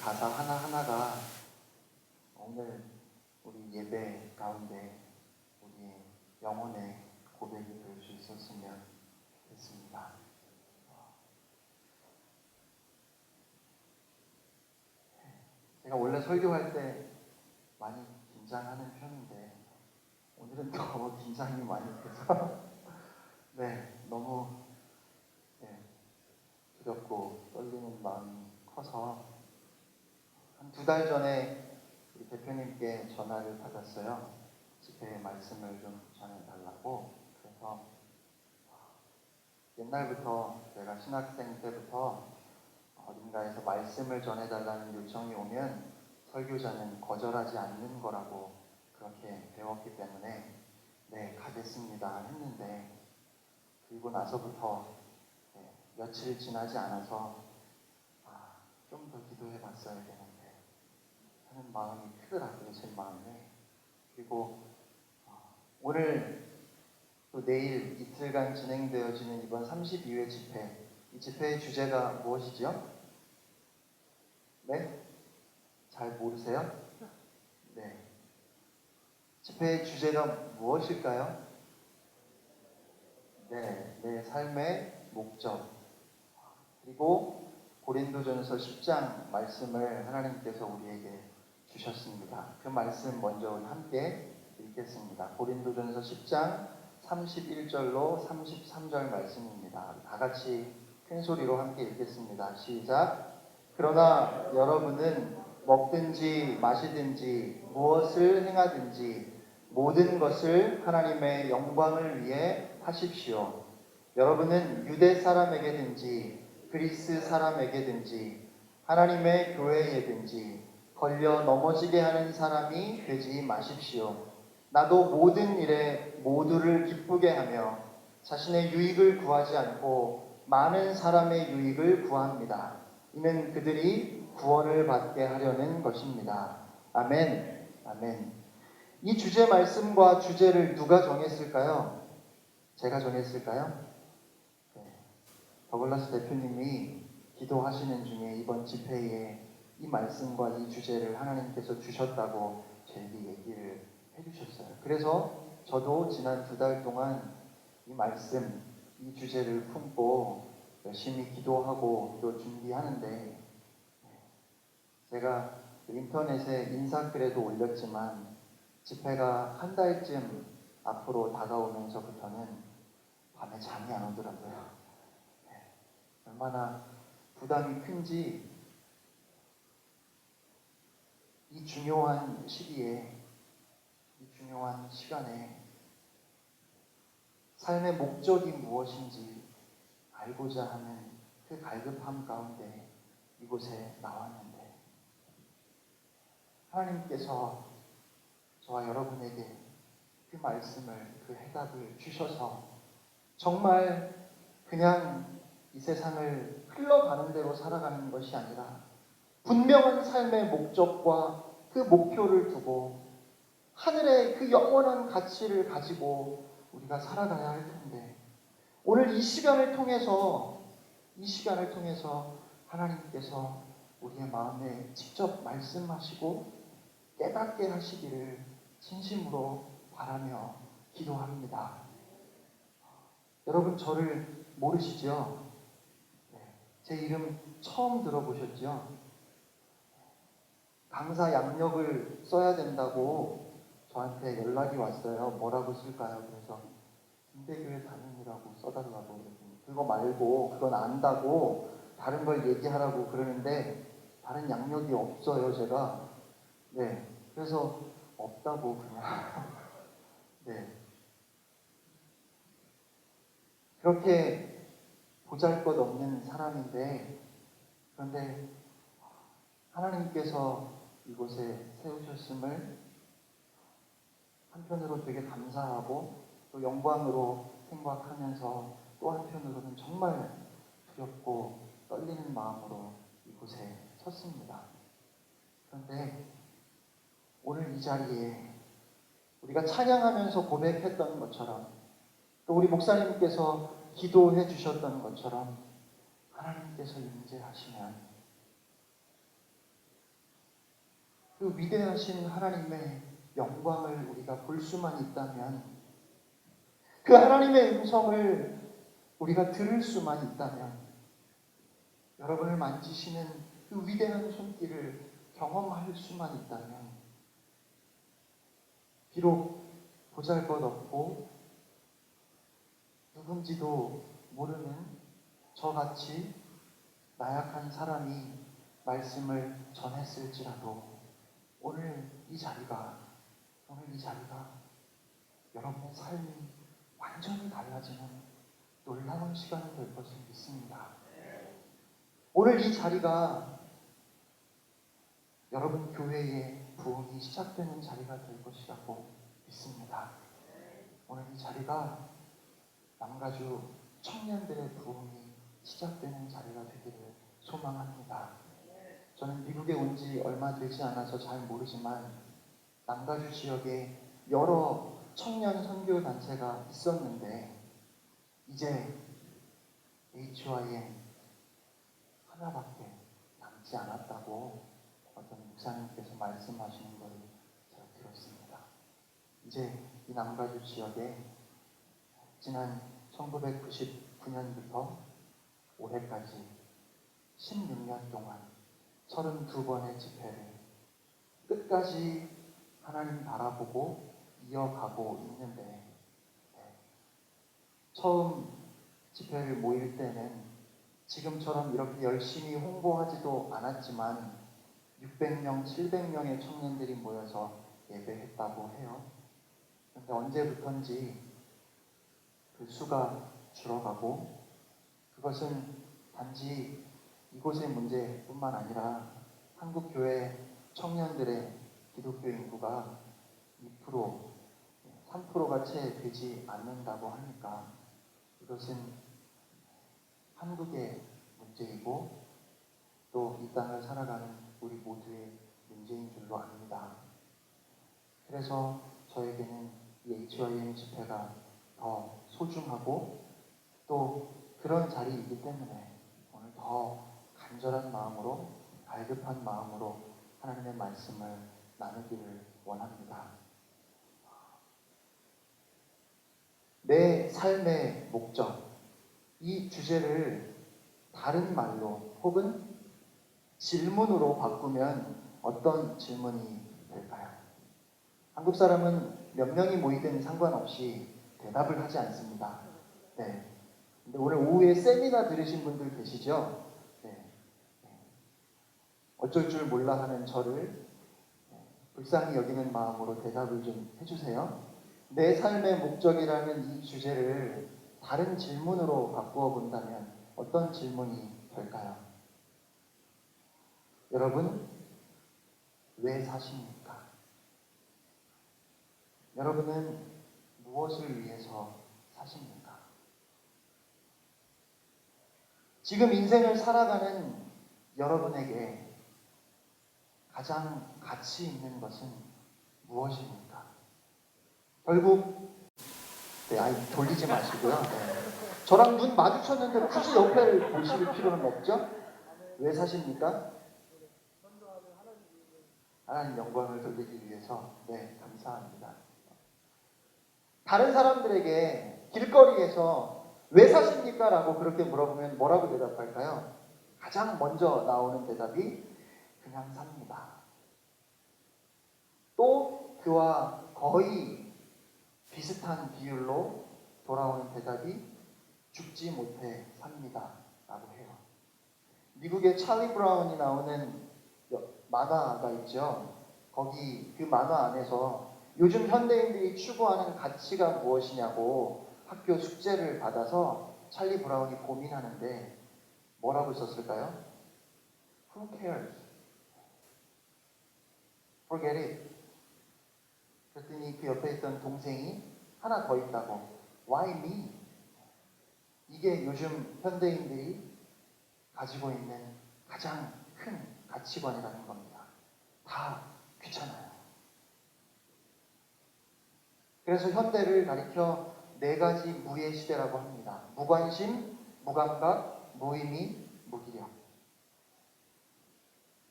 가사 하나하나가 오늘 우리 예배 가운데 우리의 영혼의 고백이 될 수 있었으면 좋겠습니다. 제가 원래 설교할 때 많이 긴장하는 편인데 오늘은 더 긴장이 많이 돼서 너무 두렵고 떨리는 마음이 커서 한 2달 전에 우리 대표님께 전화를 받았어요. 집회의 말씀을 좀 전해달라고. 그래서 옛날부터 제가 신학생 때부터 어딘가에서 말씀을 전해달라는 요청이 오면 설교자는 거절하지 않는 거라고 그렇게 배웠기 때문에 가겠습니다 했는데, 그리고 나서부터 며칠 지나지 않아서 좀 더 기도해 봤어야 되는데 하는 마음이 크더라고요, 제 마음에. 그리고 오늘 또 내일 이틀간 진행되어지는 이번 32회 집회, 이 집회의 주제가 무엇이죠? 네? 잘 모르세요? 네. 집회의 주제가 무엇일까요? 내 삶의 목적. 그리고 고린도전서 10장 말씀을 하나님께서 우리에게 주셨습니다. 그 말씀 먼저 함께 읽겠습니다. 고린도전서 10장 31절로 33절 말씀입니다. 다 같이 큰 소리로 함께 읽겠습니다. 시작. 그러나 여러분은 먹든지 마시든지 무엇을 행하든지 모든 것을 하나님의 영광을 위해 하십시오. 여러분은 유대 사람에게든지 그리스 사람에게든지 하나님의 교회에든지 걸려 넘어지게 하는 사람이 되지 마십시오. 나도 모든 일에 모두를 기쁘게 하며 자신의 유익을 구하지 않고 많은 사람의 유익을 구합니다. 이는 그들이 구원을 받게 하려는 것입니다. 아멘. 아멘. 이 주제 말씀과 주제를 누가 정했을까요? 제가 정했을까요? 더글라스 대표님이 기도하시는 중에 이번 집회에 이 말씀과 이 주제를 하나님께서 주셨다고 저에게 얘기를 해주셨어요. 그래서 저도 지난 2달 동안 이 말씀, 이 주제를 품고 열심히 기도하고 또 준비하는데, 제가 인터넷에 인사글에도 올렸지만 집회가 한 달쯤 앞으로 다가오면서부터는 밤에 잠이 안 오더라고요. 얼마나 부담이 큰지 이 중요한 시기에, 이 중요한 시간에 삶의 목적이 무엇인지 알고자 하는 그 갈급함 가운데 이곳에 나왔는데, 하나님께서 저와 여러분에게 그 말씀을, 그 해답을 주셔서 정말 그냥 이 세상을 흘러가는 대로 살아가는 것이 아니라 분명한 삶의 목적과 그 목표를 두고 하늘의 그 영원한 가치를 가지고 우리가 살아가야 할 텐데, 오늘 이 시간을 통해서 하나님께서 우리의 마음에 직접 말씀하시고 깨닫게 하시기를 진심으로 바라며 기도합니다. 여러분, 저를 모르시죠? 제 이름 처음 들어보셨죠? 강사 양력을 써야 된다고 저한테 연락이 왔어요. 뭐라고 쓸까요? 그래서 군대교회 다니느라고 써달라고 그랬더니 그거 말고 그건 안다고 다른 걸 얘기하라고 그러는데 다른 양력이 없어요, 제가. 그래서 없다고 그냥 그렇게 보잘것없는 사람인데, 그런데 하나님께서 이곳에 세우셨음을 한편으로 되게 감사하고 또 영광으로 생각하면서 또 한편으로는 정말 두렵고 떨리는 마음으로 이곳에 섰습니다. 그런데 오늘 이 자리에 우리가 찬양하면서 고백했던 것처럼, 또 우리 목사님께서 기도해 주셨던 것처럼 하나님께서 임재하시면 그 위대하신 하나님의 영광을 우리가 볼 수만 있다면, 그 하나님의 음성을 우리가 들을 수만 있다면, 여러분을 만지시는 그 위대한 손길을 경험할 수만 있다면, 비록 보잘것없고 누군지도 모르는 저같이 나약한 사람이 말씀을 전했을지라도 오늘 이 자리가 여러분의 삶이 완전히 달라지는 놀라운 시간이 될 것을 믿습니다. 오늘 이 자리가 여러분 교회의 부흥이 시작되는 자리가 될 것이라고 믿습니다. 오늘 이 자리가 남가주 청년들의 부흥이 시작되는 자리가 되기를 소망합니다. 저는 미국에 온 지 얼마 되지 않아서 잘 모르지만 남가주 지역에 여러 청년 선교 단체가 있었는데 이제 HYM 하나밖에 남지 않았다고 어떤 목사님께서 말씀하시는 걸 제가 들었습니다. 이제 이 남가주 지역에 지난 1999년부터 올해까지 16년 동안 32번의 집회를 끝까지 하나님 바라보고 이어가고 있는데, 처음 집회를 모일 때는 지금처럼 이렇게 열심히 홍보하지도 않았지만 600명, 700명의 청년들이 모여서 예배했다고 해요. 그런데 언제부턴지 그 수가 줄어가고, 그것은 단지 이곳의 문제뿐만 아니라 한국 교회 청년들의 기독교 인구가 2%, 3%가 채 되지 않는다고 하니까 이것은 한국의 문제이고 또 이 땅을 살아가는 우리 모두의 문제인 줄로 압니다. 그래서 저에게는 이 HYM 집회가 더 소중하고 또 그런 자리이기 때문에 오늘 더 간절한 마음으로, 갈급한 마음으로 하나님의 말씀을 나누기를 원합니다. 내 삶의 목적, 이 주제를 다른 말로 혹은 질문으로 바꾸면 어떤 질문이 될까요? 한국 사람은 몇 명이 모이든 상관없이 대답을 하지 않습니다. 네. 근데 오늘 오후에 세미나 들으신 분들 계시죠? 네. 어쩔 줄 몰라 하는 저를 불쌍히 여기는 마음으로 대답을 좀 해주세요. 내 삶의 목적이라는 이 주제를 다른 질문으로 바꾸어 본다면 어떤 질문이 될까요? 여러분, 왜 사십니까? 여러분은 무엇을 위해서 사십니까? 지금 인생을 살아가는 여러분에게 가장 가치 있는 것은 무엇입니까? 결국 돌리지 마시고요. 네. 저랑 눈 마주쳤는데 굳이 옆을 보실 필요는 없죠? 왜 사십니까? 하나님 영광을 돌리기 위해서. 네, 감사합니다. 다른 사람들에게 길거리에서 왜 사십니까? 라고 그렇게 물어보면 뭐라고 대답할까요? 가장 먼저 나오는 대답이 그냥 삽니다. 또 그와 거의 비슷한 비율로 돌아오는 대답이 죽지 못해 삽니다. 라고 해요. 미국의 찰리 브라운이 나오는 만화가 있죠. 거기 그 만화 안에서 요즘 현대인들이 추구하는 가치가 무엇이냐고 학교 숙제를 받아서 찰리 브라운이 고민하는데 뭐라고 썼을까요? Who cares? Forget it. 그랬더니 그 옆에 있던 동생이 하나 더 있다고. Why me? 이게 요즘 현대인들이 가지고 있는 가장 큰 가치관이라는 겁니다. 다 귀찮아요. 그래서 현대를 가리켜 4가지 무의 시대라고 합니다. 무관심, 무감각, 무의미, 무기력.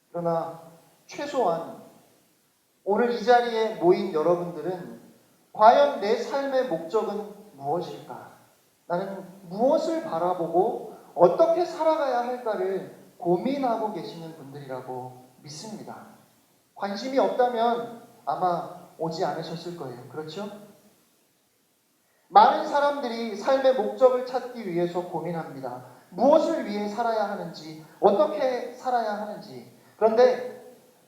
그러나 최소한 오늘 이 자리에 모인 여러분들은 과연 내 삶의 목적은 무엇일까? 나는 무엇을 바라보고 어떻게 살아가야 할까를 고민하고 계시는 분들이라고 믿습니다. 관심이 없다면 아마 오지 않으셨을 거예요. 그렇죠? 많은 사람들이 삶의 목적을 찾기 위해서 고민합니다. 무엇을 위해 살아야 하는지, 어떻게 살아야 하는지. 그런데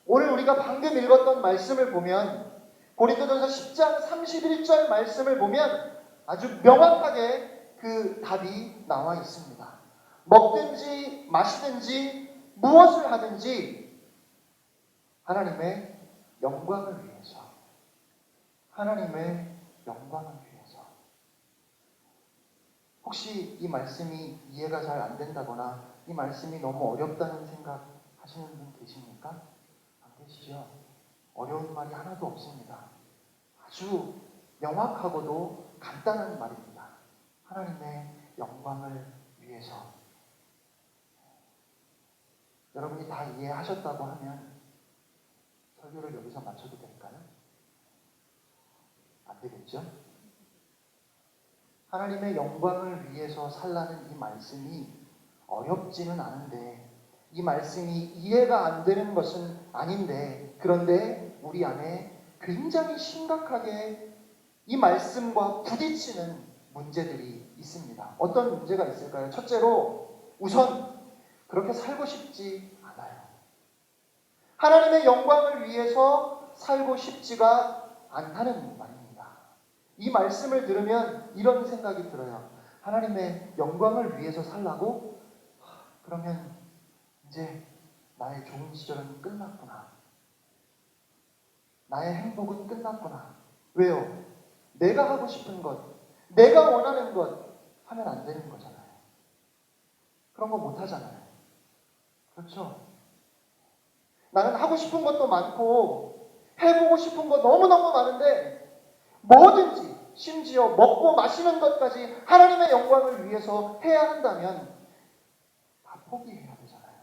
오늘 우리가 방금 읽었던 말씀을 보면, 고린도전서 10장 31절 말씀을 보면 아주 명확하게 그 답이 나와 있습니다. 먹든지 마시든지 무엇을 하든지 하나님의 영광을 위해서, 하나님의 영광을 위해서. 혹시 이 말씀이 이해가 잘 안 된다거나 이 말씀이 너무 어렵다는 생각 하시는 분 계십니까? 안 계시죠? 어려운 말이 하나도 없습니다. 아주 명확하고도 간단한 말입니다. 하나님의 영광을 위해서. 여러분이 다 이해하셨다고 하면 설교를 여기서 마쳐도 될까요? 안 되겠죠? 하나님의 영광을 위해서 살라는 이 말씀이 어렵지는 않은데, 이 말씀이 이해가 안 되는 것은 아닌데, 그런데 우리 안에 굉장히 심각하게 이 말씀과 부딪히는 문제들이 있습니다. 어떤 문제가 있을까요? 첫째로, 우선 그렇게 살고 싶지 않아요. 하나님의 영광을 위해서 살고 싶지가 않다는 말입니다. 이 말씀을 들으면 이런 생각이 들어요. 하나님의 영광을 위해서 살라고? 그러면 이제 나의 좋은 시절은 끝났구나. 나의 행복은 끝났구나. 왜요? 내가 하고 싶은 것, 내가 원하는 것 하면 안 되는 거잖아요. 그런 거 못 하잖아요. 그렇죠? 나는 하고 싶은 것도 많고 해보고 싶은 거 너무너무 많은데 뭐든지 심지어 먹고 마시는 것까지 하나님의 영광을 위해서 해야 한다면 다 포기해야 되잖아요.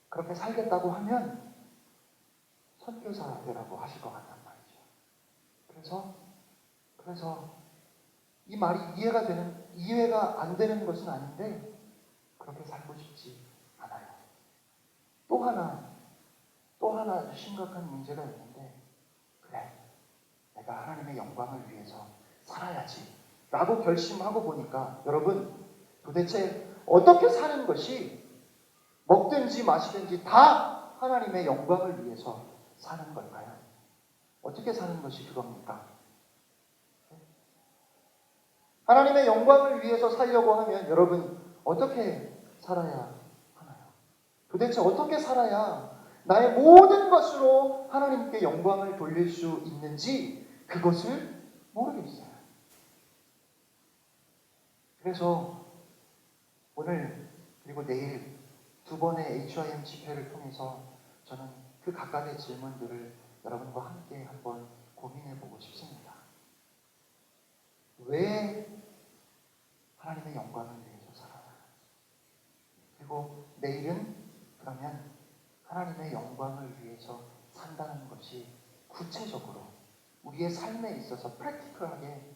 그렇게 살겠다고 하면 선교사 되라고 하실 것 같단 말이죠. 그래서 이 말이 이해가 안 되는 것은 아닌데 그렇게 살고 싶지 않아요. 또 하나 아주 심각한 문제가 있는데, 그래, 내가 하나님의 영광을 위해서 살아야지 라고 결심하고 보니까 여러분, 도대체 어떻게 사는 것이, 먹든지 마시든지 다 하나님의 영광을 위해서 사는 걸까요? 어떻게 사는 것이 그겁니까? 하나님의 영광을 위해서 살려고 하면 여러분 어떻게 살아야 하나요? 도대체 어떻게 살아야 나의 모든 것으로 하나님께 영광을 돌릴 수 있는지 그것을 모르겠어요. 그래서 오늘 그리고 내일 두 번의 HIM 집회를 통해서 저는 그 각각의 질문들을 여러분과 함께 한번 고민해 보고 싶습니다. 왜 하나님의 영광을 위해서 살아야? 그리고 내일은 그러면 하나님의 영광을 위해서 산다는 것이 구체적으로 우리의 삶에 있어서 프랙티컬하게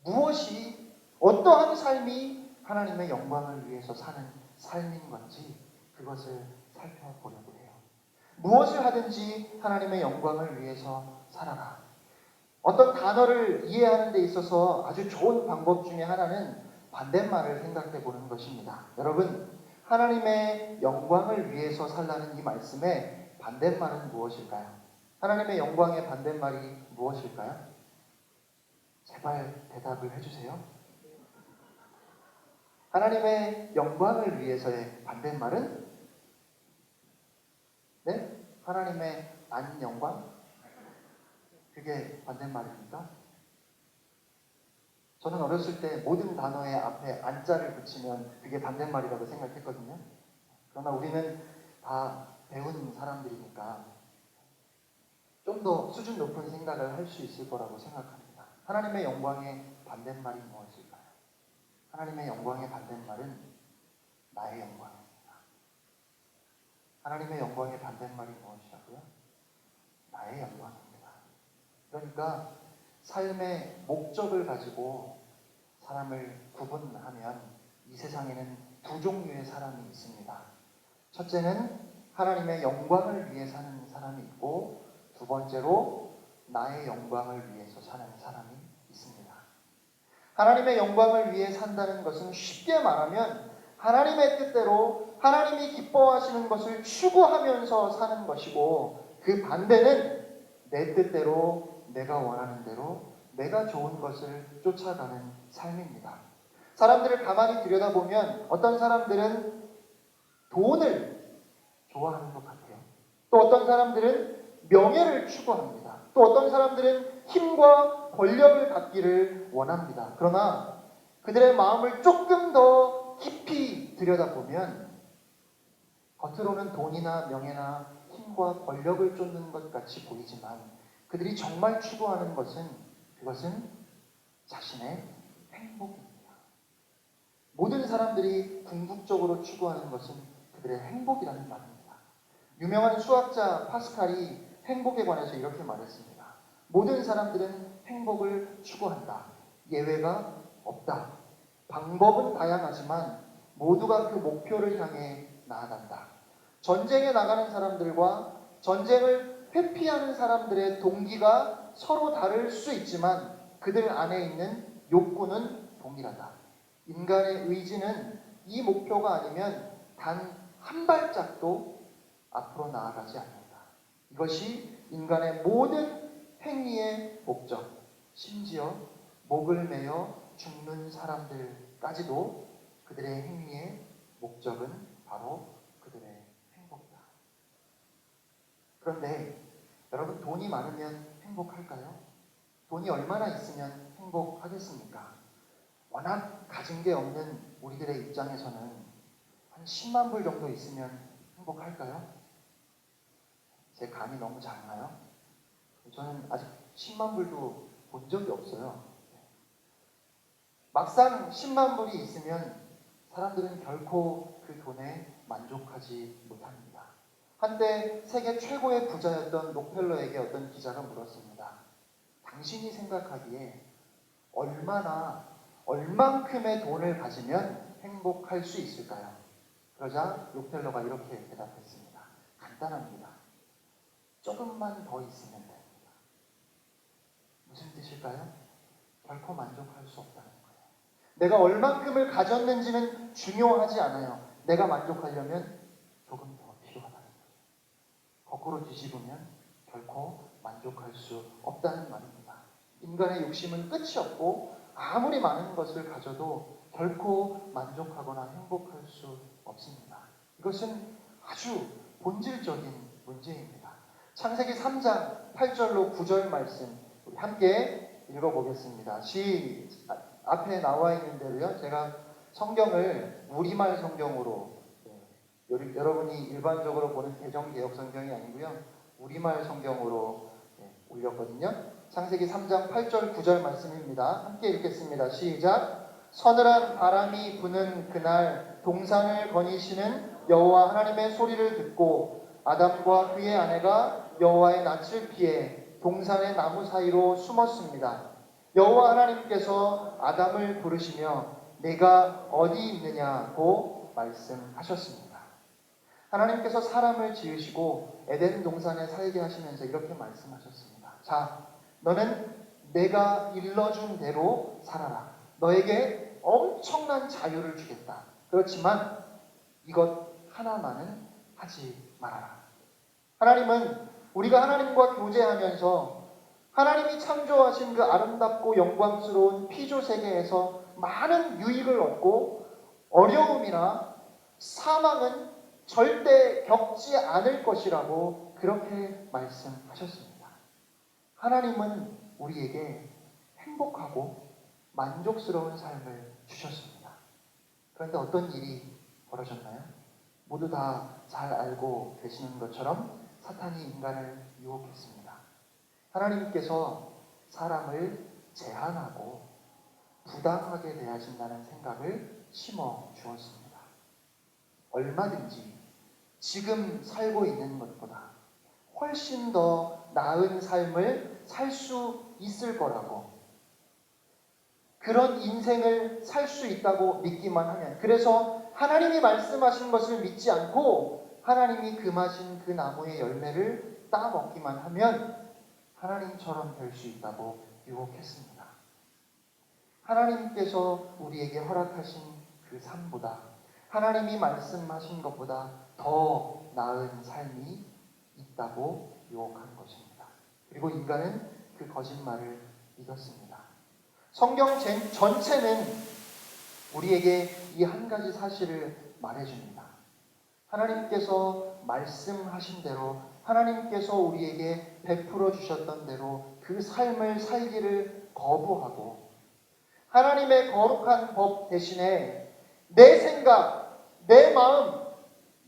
무엇이, 어떠한 삶이 하나님의 영광을 위해서 사는 삶인 건지 그것을 살펴보려고 해요. 무엇을 하든지 하나님의 영광을 위해서 살아라. 어떤 단어를 이해하는 데 있어서 아주 좋은 방법 중에 하나는 반대말을 생각해 보는 것입니다. 여러분, 하나님의 영광을 위해서 살라는 이 말씀의 반대말은 무엇일까요? 하나님의 영광의 반대말이 무엇일까요? 제발 대답을 해주세요. 하나님의 영광을 위해서의 반대말은? 네? 하나님의 안 영광? 그게 반대말입니까? 저는 어렸을 때 모든 단어의 앞에 안자를 붙이면 그게 반대말이라고 생각했거든요. 그러나 우리는 다 배운 사람들이니까 좀 더 수준 높은 생각을 할 수 있을 거라고 생각합니다. 하나님의 영광의 반대말이 무엇일까요? 하나님의 영광의 반대말은 나의 영광입니다. 하나님의 영광의 반대말이 무엇이라고요? 나의 영광입니다. 그러니까 삶의 목적을 가지고 사람을 구분하면 이 세상에는 두 종류의 사람이 있습니다. 첫째는 하나님의 영광을 위해 사는 사람이 있고, 두 번째로 나의 영광을 위해서 사는 사람이 있습니다. 하나님의 영광을 위해 산다는 것은 쉽게 말하면 하나님의 뜻대로 하나님이 기뻐하시는 것을 추구하면서 사는 것이고, 그 반대는 내 뜻대로 내가 원하는 대로 내가 좋은 것을 쫓아가는 삶입니다. 사람들을 가만히 들여다보면 어떤 사람들은 돈을 좋아하는 것 같아요. 또 어떤 사람들은 명예를 추구합니다. 또 어떤 사람들은 힘과 권력을 갖기를 원합니다. 그러나 그들의 마음을 조금 더 깊이 들여다보면 겉으로는 돈이나 명예나 힘과 권력을 쫓는 것 같이 보이지만 그들이 정말 추구하는 그것은 자신의 행복입니다. 모든 사람들이 궁극적으로 추구하는 것은 그들의 행복이라는 말입니다. 유명한 수학자 파스칼이 행복에 관해서 이렇게 말했습니다. 모든 사람들은 행복을 추구한다. 예외가 없다. 방법은 다양하지만 모두가 그 목표를 향해 나아간다. 전쟁에 나가는 사람들과 전쟁을 회피하는 사람들의 동기가 서로 다를 수 있지만 그들 안에 있는 욕구는 동일하다. 인간의 의지는 이 목표가 아니면 단 한 발짝도 앞으로 나아가지 않는다. 이것이 인간의 모든 행위의 목적, 심지어 목을 매어 죽는 사람들까지도 그들의 행위의 목적은 바로 그들의 행복이다. 그런데 여러분, 돈이 많으면 행복할까요? 돈이 얼마나 있으면 행복하겠습니까? 워낙 가진 게 없는 우리들의 입장에서는 한 10만 불 정도 있으면 행복할까요? 제 감이 너무 작나요? 저는 아직 10만 불도 본 적이 없어요. 막상 10만 불이 있으면 사람들은 결코 그 돈에 만족하지 못합니다. 한때 세계 최고의 부자였던 록펠러에게 어떤 기자가 물었습니다. 당신이 생각하기에 얼만큼의 돈을 가지면 행복할 수 있을까요? 그러자 록펠러가 이렇게 대답했습니다. 간단합니다. 조금만 더 있으면 됩니다. 무슨 뜻일까요? 결코 만족할 수 없다는 거예요. 내가 얼만큼을 가졌는지는 중요하지 않아요. 내가 만족하려면 조금 더 필요하다는 거예요. 거꾸로 뒤집으면 결코 만족할 수 없다는 말입니다. 인간의 욕심은 끝이 없고 아무리 많은 것을 가져도 결코 만족하거나 행복할 수 없습니다. 이것은 아주 본질적인 문제입니다. 창세기 3장 8절로 9절 말씀 우리 함께 읽어보겠습니다. 앞에 나와 있는 대로요. 제가 성경을 우리말 성경으로, 여러분이 일반적으로 보는 개정개혁 성경이 아니고요. 우리말 성경으로 올렸거든요. 창세기 3장 8절 9절 말씀입니다. 함께 읽겠습니다. 시작. 서늘한 바람이 부는 그날 동산을 거니시는 여호와 하나님의 소리를 듣고 아담과 그의 아내가 여호와의 낯을 피해 동산의 나무 사이로 숨었습니다. 여호와 하나님께서 아담을 부르시며 내가 어디 있느냐고 말씀하셨습니다. 하나님께서 사람을 지으시고 에덴 동산에 살게 하시면서 이렇게 말씀하셨습니다. 자, 너는 내가 일러준 대로 살아라. 너에게 엄청난 자유를 주겠다. 그렇지만 이것 하나만은 하지 말아라. 하나님은 우리가 하나님과 교제하면서 하나님이 창조하신 그 아름답고 영광스러운 피조 세계에서 많은 유익을 얻고 어려움이나 사망은 절대 겪지 않을 것이라고 그렇게 말씀하셨습니다. 하나님은 우리에게 행복하고 만족스러운 삶을 주셨습니다. 그런데 어떤 일이 벌어졌나요? 모두 다 잘 알고 계시는 것처럼 사탄이 인간을 유혹했습니다. 하나님께서 사람을 제한하고 부당하게 대하신다는 생각을 심어 주었습니다. 얼마든지 지금 살고 있는 것보다 훨씬 더 나은 삶을 살 수 있을 거라고, 그런 인생을 살 수 있다고 믿기만 하면, 그래서 하나님이 말씀하신 것을 믿지 않고 하나님이 금하신 그 나무의 열매를 따먹기만 하면 하나님처럼 될 수 있다고 유혹했습니다. 하나님께서 우리에게 허락하신 그 삶보다, 하나님이 말씀하신 것보다 더 나은 삶이 있다고 유혹한 것입니다. 그리고 인간은 그 거짓말을 믿었습니다. 성경 전체는 우리에게 이 한 가지 사실을 말해줍니다. 하나님께서 말씀하신 대로, 하나님께서 우리에게 베풀어 주셨던 대로 그 삶을 살기를 거부하고, 하나님의 거룩한 법 대신에 내 생각, 내 마음,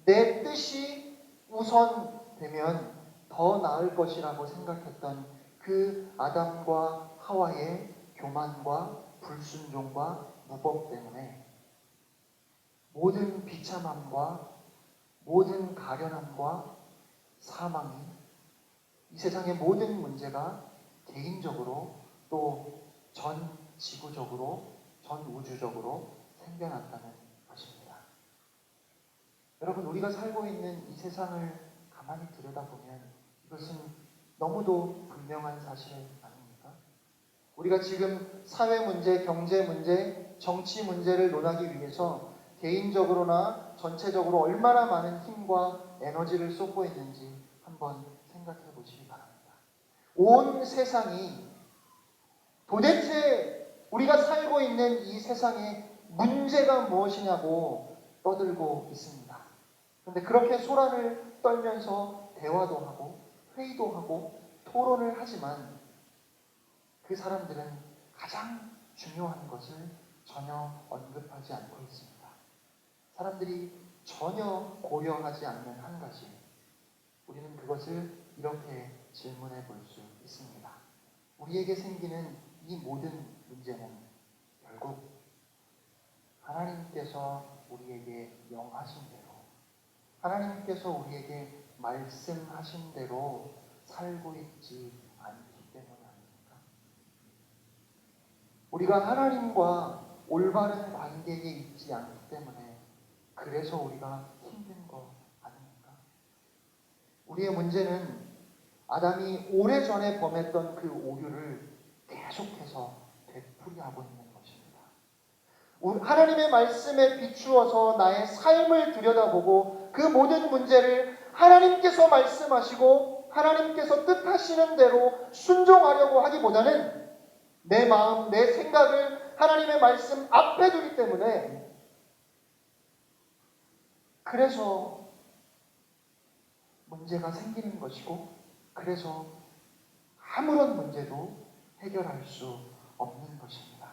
내 뜻이 우선되면 더 나을 것이라고 생각했던 그 아담과 하와의 교만과 불순종과 무법 때문에 모든 비참함과 모든 가련함과 사망이, 이 세상의 모든 문제가 개인적으로 또 전 지구적으로, 전 우주적으로 생겨났다는 것입니다. 여러분, 우리가 살고 있는 이 세상을 가만히 들여다보면 이것은 너무도 분명한 사실 아닙니까? 우리가 지금 사회 문제, 경제 문제, 정치 문제를 논하기 위해서 개인적으로나 전체적으로 얼마나 많은 힘과 에너지를 쏟고 있는지 한번 생각해 보시기 바랍니다. 온 세상이 도대체 우리가 살고 있는 이 세상의 문제가 무엇이냐고 떠들고 있습니다. 그런데 그렇게 소란을 떨면서 대화도 하고 회의도 하고 토론을 하지만 그 사람들은 가장 중요한 것을 전혀 언급하지 않고 있습니다. 사람들이 전혀 고려하지 않는 한 가지, 우리는 그것을 이렇게 질문해 볼 수 있습니다. 우리에게 생기는 이 모든 문제는 결국 하나님께서 우리에게 명하신 대로, 하나님께서 우리에게 말씀하신 대로 살고 있지 않기 때문에 아닙니까? 우리가 하나님과 올바른 관계에 있지 않기 때문에 그래서 우리가 힘든 거 아닙니까? 우리의 문제는 아담이 오래전에 범했던 그 오류를 계속해서 되풀이하고 있는 것입니다. 하나님의 말씀에 비추어서 나의 삶을 들여다보고 그 모든 문제를 하나님께서 말씀하시고 하나님께서 뜻하시는 대로 순종하려고 하기보다는 내 마음, 내 생각을 하나님의 말씀 앞에 두기 때문에, 그래서 문제가 생기는 것이고, 그래서 아무런 문제도 해결할 수 없는 것입니다.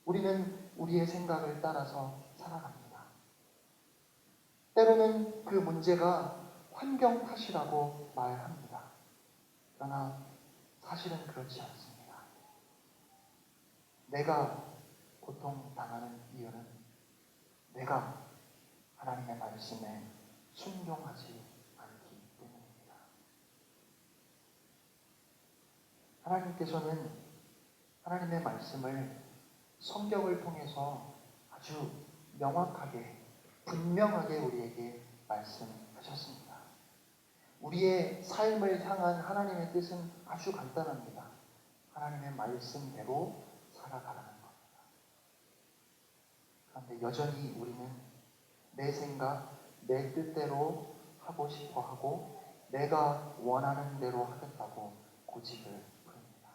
우리는 우리의 생각을 따라서 살아갑니다. 때로는 그 문제가 환경 탓이라고 말합니다. 그러나 사실은 그렇지 않습니다. 내가 고통당하는 이유는 내가 하나님의 말씀에 순종하지 않기 때문입니다. 하나님께서는 하나님의 말씀을 성경을 통해서 아주 명확하게, 분명하게 우리에게 말씀하셨습니다. 우리의 삶을 향한 하나님의 뜻은 아주 간단합니다. 하나님의 말씀대로 살아가라는 겁니다. 그런데 여전히 우리는 내 생각, 내 뜻대로 하고 싶어 하고 내가 원하는 대로 하겠다고 고집을 부립니다.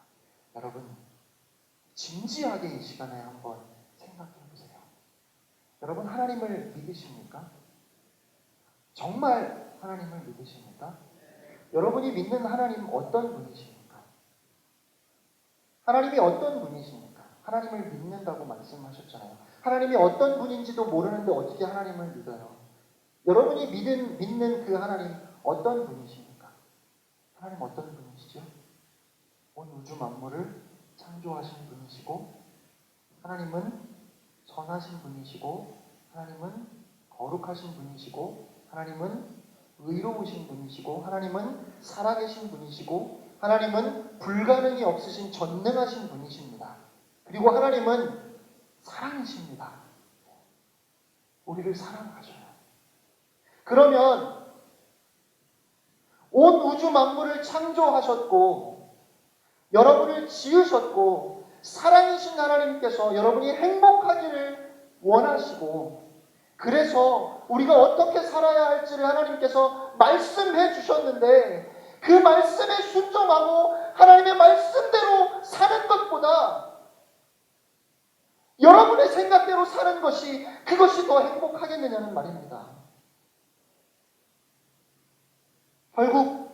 여러분, 진지하게 이 시간에 한번 생각해 보세요. 여러분, 하나님을 믿으십니까? 정말 하나님을 믿으십니까? 여러분이 믿는 하나님 어떤 분이십니까? 하나님이 어떤 분이십니까? 하나님을 믿는다고 말씀하셨잖아요. 하나님이 어떤 분인지도 모르는데 어떻게 하나님을 믿어요? 여러분이 믿는 그 하나님 어떤 분이십니까? 하나님 어떤 분이시죠? 온 우주 만물을 창조하신 분이시고, 하나님은 선하신 분이시고, 하나님은 거룩하신 분이시고, 하나님은 의로우신 분이시고 하나님은 살아계신 분이시고 하나님은 불가능이 없으신 전능하신 분이십니다. 그리고 하나님은 사랑이십니다. 우리를 사랑하셔요. 그러면 온 우주 만물을 창조하셨고 여러분을 지으셨고 사랑이신 하나님께서 여러분이 행복하기를 원하시고 그래서 우리가 어떻게 살아야 할지를 하나님께서 말씀해 주셨는데 그 말씀에 순종하고 하나님의 말씀대로 사는 것보다 여러분의 생각대로 사는 것이 그것이 더 행복하겠느냐는 말입니다. 결국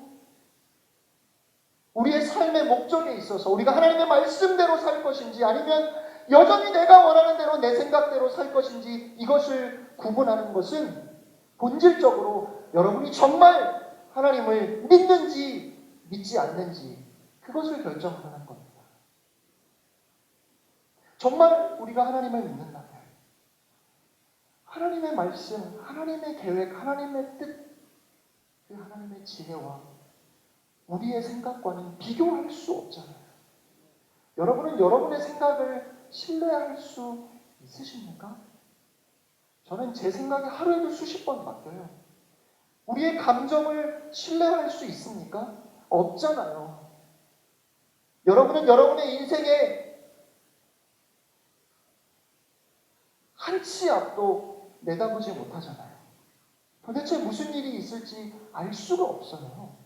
우리의 삶의 목적에 있어서 우리가 하나님의 말씀대로 살 것인지 아니면 여전히 내가 원하는 대로 내 생각대로 살 것인지 이것을 구분하는 것은 본질적으로 여러분이 정말 하나님을 믿는지 믿지 않는지 그것을 결정하는 겁니다. 정말 우리가 하나님을 믿는다면 하나님의 말씀, 하나님의 계획, 하나님의 뜻, 그 하나님의 지혜와 우리의 생각과는 비교할 수 없잖아요. 여러분은 여러분의 생각을 신뢰할 수 있으십니까? 저는 제 생각이 하루에도 수십 번 바뀌어요. 우리의 감정을 신뢰할 수 있습니까? 없잖아요. 여러분은 여러분의 인생에 한 치 앞도 내다보지 못하잖아요. 도대체 무슨 일이 있을지 알 수가 없어요.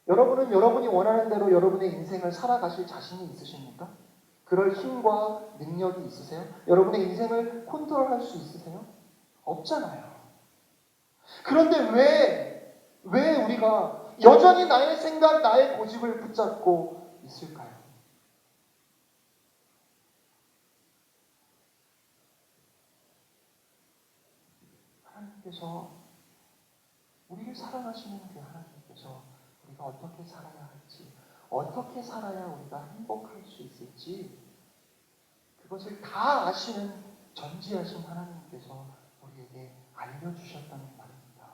여러분은 여러분이 원하는 대로 여러분의 인생을 살아가실 자신이 있으십니까? 그럴 힘과 능력이 있으세요? 여러분의 인생을 컨트롤할 수 있으세요? 없잖아요. 그런데 왜 우리가 여전히 나의 생각, 나의 고집을 붙잡고 있을까요? 하나님께서 우리를 사랑하시는 그 하나님께서 우리가 어떻게 살아야 할지, 어떻게 살아야 우리가 행복할 수 있을지 그것을 다 아시는 전지하신 하나님께서 우리에게 알려주셨다는 말입니다.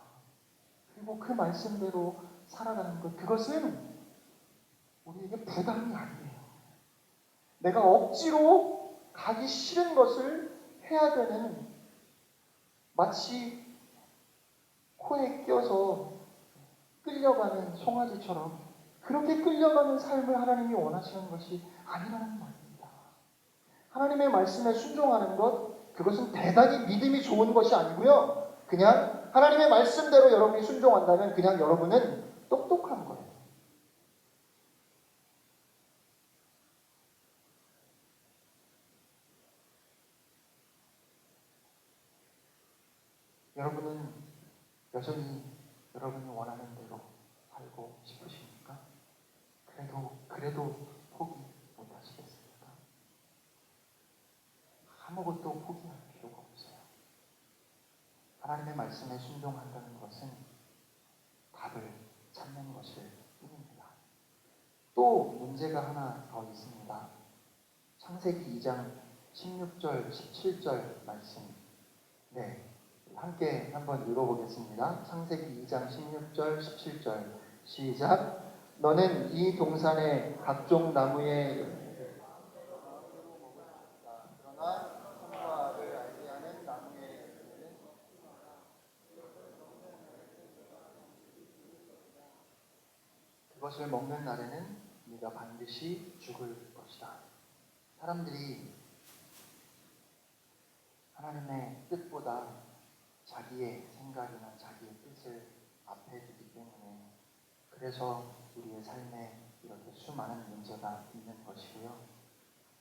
그리고 그 말씀대로 살아가는 것, 그것은 우리에게 부담이 아니에요. 내가 억지로 가기 싫은 것을 해야 되는 마치 코에 껴서 끌려가는 송아지처럼 그렇게 끌려가는 삶을 하나님이 원하시는 것이 아니라는 말입니다. 하나님의 말씀에 순종하는 것, 그것은 대단히 믿음이 좋은 것이 아니고요. 그냥 하나님의 말씀대로 여러분이 순종한다면 그냥 여러분은 똑똑한 거예요. 여러분은 여전히 여러분이 원하는 대로 살고 싶으십니까? 그래도 포기 못하시겠습니까? 아무것도 포기할 필요가 없어요. 하나님의 말씀에 순종한다는 것은 답을 찾는 것일 뿐입니다. 또 문제가 하나 더 있습니다. 창세기 2장 16절, 17절 말씀. 네, 함께 한번 읽어보겠습니다. 창세기 2장 16절, 17절 시작. 너는 이 동산의 각종 나무에 그러나 선과 악을 알게 하는 나무의 그것을 먹는 날에는 네가 반드시 죽을 것이다. 사람들이 하나님의 뜻보다 자기의 생각이나 자기의 뜻을 앞에 두기 때문에 그래서 우리의 삶에 이렇게 수많은 문제가 있는 것이고요.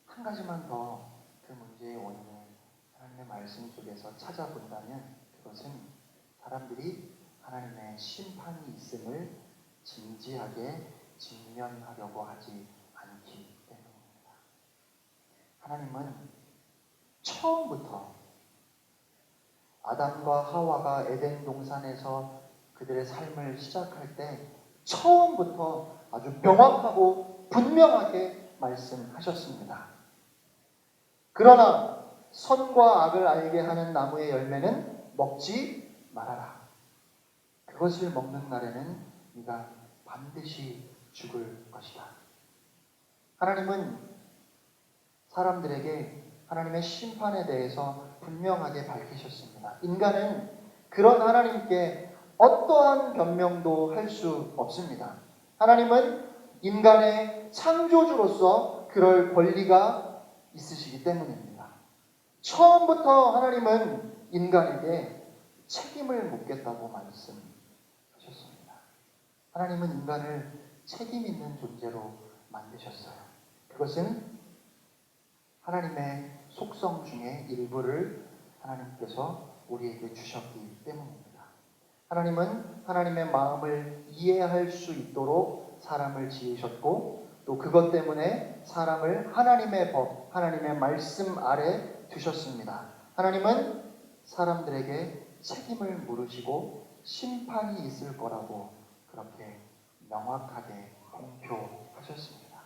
한 가지만 더 그 문제의 원인을 하나님의 말씀 속에서 찾아본다면 그것은 사람들이 하나님의 심판이 있음을 진지하게 직면하려고 하지 않기 때문입니다. 하나님은 처음부터 아담과 하와가 에덴 동산에서 그들의 삶을 시작할 때 처음부터 아주 명확하고 분명하게 말씀하셨습니다. 그러나 선과 악을 알게 하는 나무의 열매는 먹지 말아라. 그것을 먹는 날에는 네가 반드시 죽을 것이다. 하나님은 사람들에게 하나님의 심판에 대해서 분명하게 밝히셨습니다. 인간은 그런 하나님께 어떠한 변명도 할 수 없습니다. 하나님은 인간의 창조주로서 그럴 권리가 있으시기 때문입니다. 처음부터 하나님은 인간에게 책임을 묻겠다고 말씀하셨습니다. 하나님은 인간을 책임 있는 존재로 만드셨어요. 그것은 하나님의 속성 중에 일부를 하나님께서 우리에게 주셨기 때문입니다. 하나님은 하나님의 마음을 이해할 수 있도록 사람을 지으셨고 또 그것 때문에 사람을 하나님의 법, 하나님의 말씀 아래 두셨습니다. 하나님은 사람들에게 책임을 물으시고 심판이 있을 거라고 그렇게 명확하게 공표하셨습니다.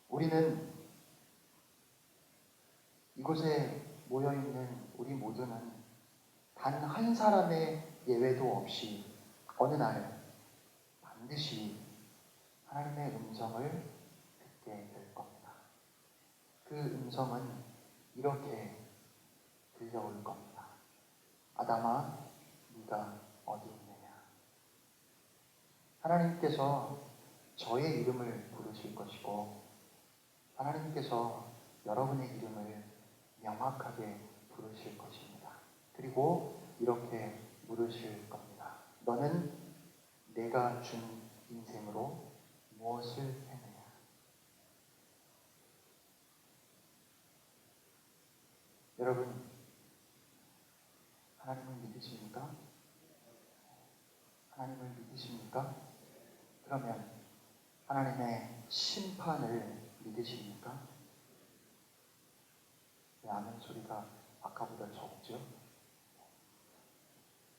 우리는 이곳에 모여있는 우리 모두는 단 한 사람의 예외도 없이 어느 날 반드시 하나님의 음성을 듣게 될 겁니다. 그 음성은 이렇게 들려올 겁니다. 아담아, 네가 어디 있느냐? 하나님께서 저의 이름을 부르실 것이고 하나님께서 여러분의 이름을 명확하게 부르실 것입니다. 그리고 이렇게 물으실 겁니다. 너는 내가 준 인생으로 무엇을 했느냐? 여러분, 하나님을 믿으십니까? 하나님을 믿으십니까? 그러면 하나님의 심판을 믿으십니까? 왜 아멘 소리가 아까보다 적죠?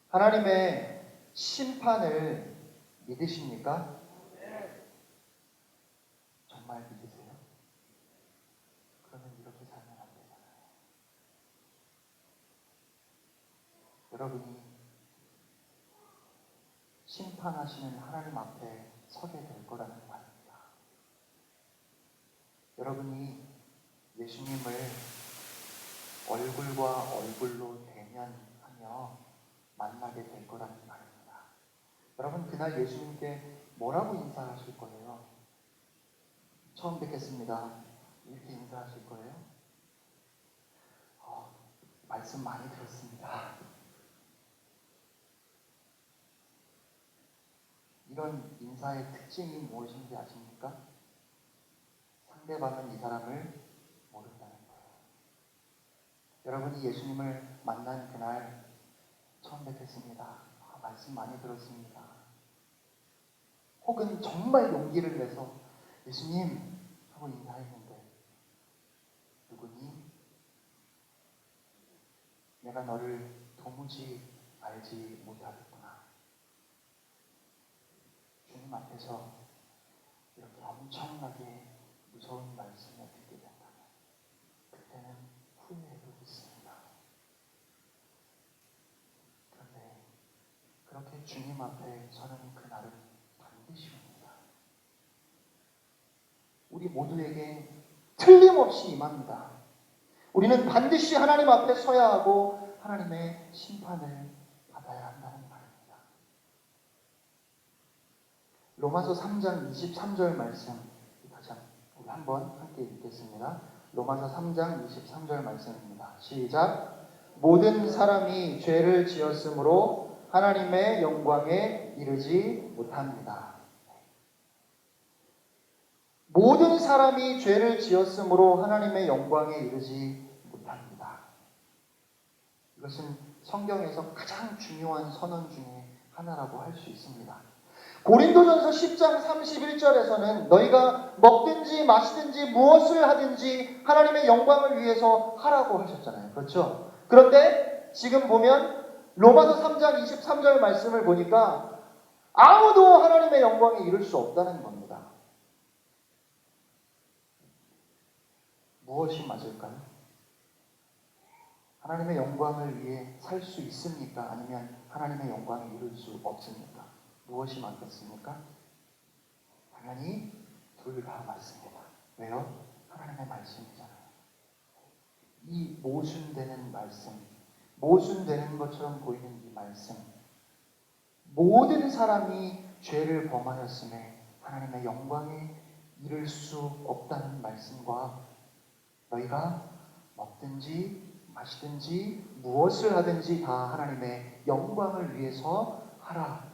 하나님의 심판을 믿으십니까? 정말 믿으세요? 그러면 이렇게 살면 안 되잖아요. 여러분이 심판하시는 하나님 앞에 서게 될 거라는 말입니다. 여러분이 예수님을 얼굴과 얼굴로 대면하며 만나게 될 거라는 말입니다. 여러분 그날 예수님께 뭐라고 인사하실 거예요? 처음 뵙겠습니다. 이렇게 인사하실 거예요? 말씀 많이 들었습니다. 이런 인사의 특징이 무엇인지 아십니까? 상대방은 이 사람을 모른다는 거예요. 여러분이 예수님을 만난 그날 처음 뵙겠습니다. 말씀 많이 들었습니다. 혹은 정말 용기를 내서 예수님 하고 인사했는데 누구니? 내가 너를 도무지 알지 못하겠구나. 주님 앞에서 이렇게 엄청나게 무서운 말씀을 듣게 된다면 그때는 후회해도 있습니다. 그런데 그렇게 주님 앞에 서는 그날은 반드시 옵니다. 우리 모두에게 틀림없이 임합니다. 우리는 반드시 하나님 앞에 서야 하고 하나님의 심판을 받아야 한다는 말입니다. 로마서 3장 23절 말씀 다시 우리 한번 함께 읽겠습니다. 로마서 3장 23절 말씀입니다. 시작. 모든 사람이 죄를 지었으므로 하나님의 영광에 이르지 못합니다. 모든 사람이 죄를 지었으므로 하나님의 영광에 이르지 못합니다. 이것은 성경에서 가장 중요한 선언 중에 하나라고 할 수 있습니다. 고린도전서 10장 31절에서는 너희가 먹든지 마시든지 무엇을 하든지 하나님의 영광을 위해서 하라고 하셨잖아요. 그렇죠? 그런데 지금 보면 로마서 3장 23절 말씀을 보니까 아무도 하나님의 영광에 이룰 수 없다는 겁니다. 무엇이 맞을까요? 하나님의 영광을 위해 살 수 있습니까? 아니면 하나님의 영광에 이룰 수 없습니까? 무엇이 맞겠습니까? 당연히 둘 다 맞습니다. 왜요? 하나님의 말씀이잖아요. 이 모순되는 말씀, 모순되는 것처럼 보이는 이 말씀, 모든 사람이 죄를 범하였음에 하나님의 영광에 이를 수 없다는 말씀과 너희가 먹든지 마시든지 무엇을 하든지 다 하나님의 영광을 위해서 하라.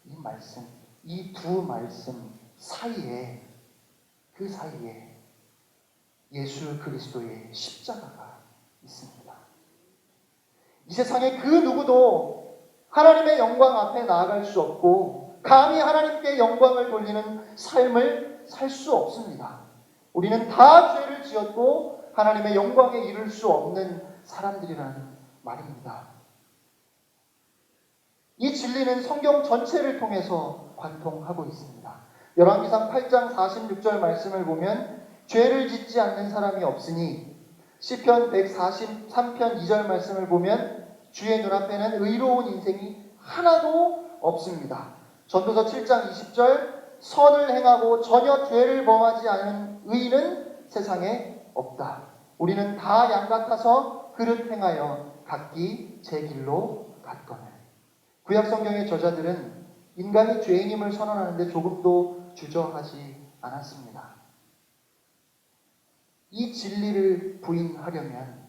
이 말씀, 이 두 말씀 사이에, 그 사이에 예수 그리스도의 십자가가 있습니다. 이 세상에 그 누구도 하나님의 영광 앞에 나아갈 수 없고 감히 하나님께 영광을 돌리는 삶을 살 수 없습니다. 우리는 다 죄를 지었고 하나님의 영광에 이를 수 없는 사람들이라는 말입니다. 이 진리는 성경 전체를 통해서 관통하고 있습니다. 열왕기상 8장 46절 말씀을 보면 죄를 짓지 않는 사람이 없으니, 시편 143편 2절 말씀을 보면 주의 눈앞에는 의로운 인생이 하나도 없습니다. 전도서 7장 20절 선을 행하고 전혀 죄를 범하지 않은 의인은 세상에 없다. 우리는 다 양 같아서 그릇 행하여 각기 제 길로 갔거늘. 구약 성경의 저자들은 인간이 죄인임을 선언하는데 조금도 주저하지 않았습니다. 이 진리를 부인하려면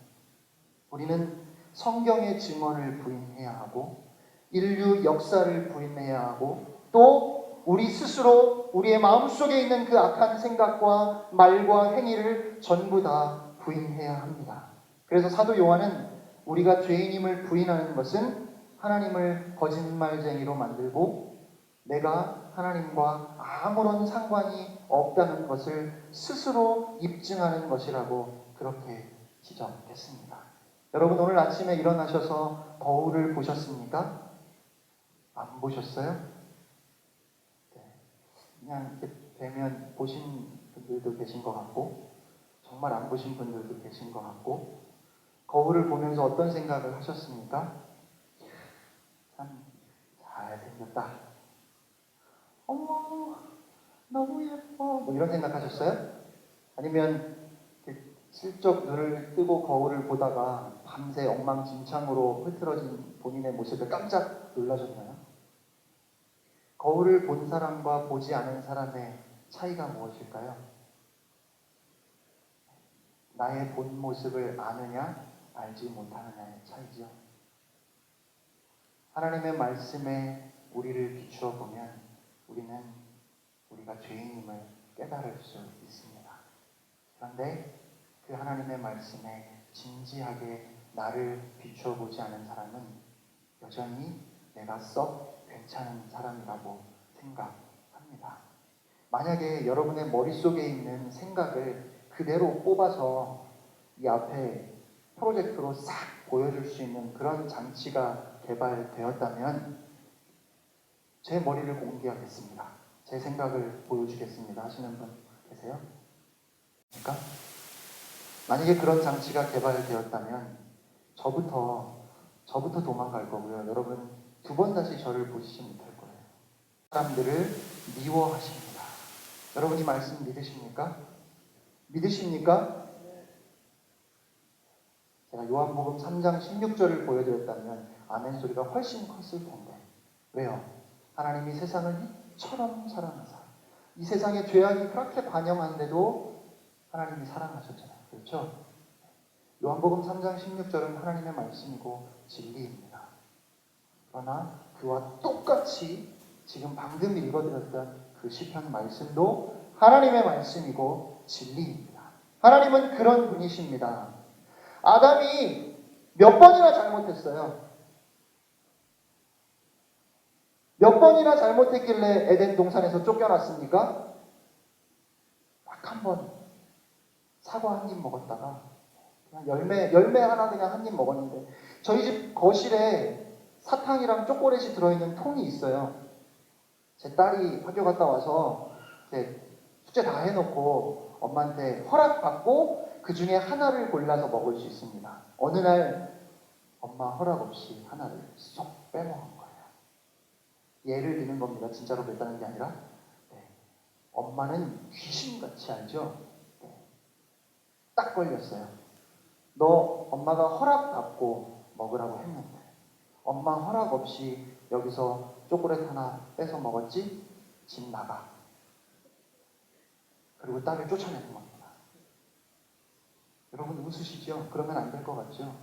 우리는 성경의 증언을 부인해야 하고 인류 역사를 부인해야 하고 또 우리 스스로 우리의 마음속에 있는 그 악한 생각과 말과 행위를 전부 다 부인해야 합니다. 그래서 사도 요한은 우리가 죄인임을 부인하는 것은 하나님을 거짓말쟁이로 만들고 내가 하나님과 아무런 상관이 없다는 것을 스스로 입증하는 것이라고 그렇게 지적했습니다. 여러분 오늘 아침에 일어나셔서 거울을 보셨습니까? 안 보셨어요? 네. 그냥 이렇게 뵈면 보신 분들도 계신 것 같고 정말 안 보신 분들도 계신 것 같고 거울을 보면서 어떤 생각을 하셨습니까? 참 잘생겼다. 어머 너무 예뻐. 뭐 이런 생각하셨어요? 아니면 슬쩍 눈을 뜨고 거울을 보다가 밤새 엉망진창으로 흐트러진 본인의 모습에 깜짝 놀라셨나요? 거울을 본 사람과 보지 않은 사람의 차이가 무엇일까요? 나의 본 모습을 아느냐 알지 못하느냐의 차이지요. 하나님의 말씀에 우리를 비추어 보면 우리는 우리가 죄인임을 깨달을 수 있습니다. 그런데 그 하나님의 말씀에 진지하게 나를 비추어 보지 않은 사람은 여전히 내가 썩 괜찮은 사람이라고 생각합니다. 만약에 여러분의 머릿속에 있는 생각을 그대로 뽑아서 이 앞에 프로젝트로 싹 보여줄 수 있는 그런 장치가 개발되었다면 제 머리를 공개하겠습니다. 제 생각을 보여주겠습니다 하시는 분 계세요? 그러니까 만약에 그런 장치가 개발되었다면 저부터 도망갈 거고요. 여러분 두 번 다시 저를 보시지 못할 거예요. 사람들을 미워하십니다. 여러분 이 말씀 믿으십니까? 믿으십니까? 제가 요한복음 3장 16절을 보여드렸다면 아멘 소리가 훨씬 컸을 텐데 왜요? 하나님이 세상을 이처럼 사랑하사 이 세상에 죄악이 그렇게 관영한데도 하나님이 사랑하셨잖아요. 그렇죠? 요한복음 3장 16절은 하나님의 말씀이고 진리입니다. 그러나 그와 똑같이 지금 방금 읽어드렸던 그 시편 말씀도 하나님의 말씀이고 진리입니다. 하나님은 그런 분이십니다. 아담이 몇 번이나 잘못했어요? 몇 번이나 잘못했길래 에덴 동산에서 쫓겨났습니까? 딱 한 번 사과 한 입 먹었다가 그냥 열매 하나 그냥 한 입 먹었는데 저희 집 거실에 사탕이랑 초콜릿이 들어있는 통이 있어요. 제 딸이 학교 갔다 와서 이제 숙제 다 해놓고 엄마한테 허락받고 그 중에 하나를 골라서 먹을 수 있습니다. 어느 날 엄마 허락 없이 하나를 쏙 빼먹은 거예요. 예를 드는 겁니다. 진짜로 그랬다는 게 아니라. 네. 엄마는 귀신같이 알죠? 네. 딱 걸렸어요. 너 엄마가 허락 받고 먹으라고 했는데 엄마 허락 없이 여기서 초콜릿 하나 뺏어 먹었지? 집 나가. 그리고 딸을 쫓아내는 겁니다. 여러분 웃으시죠? 그러면 안 될 것 같죠?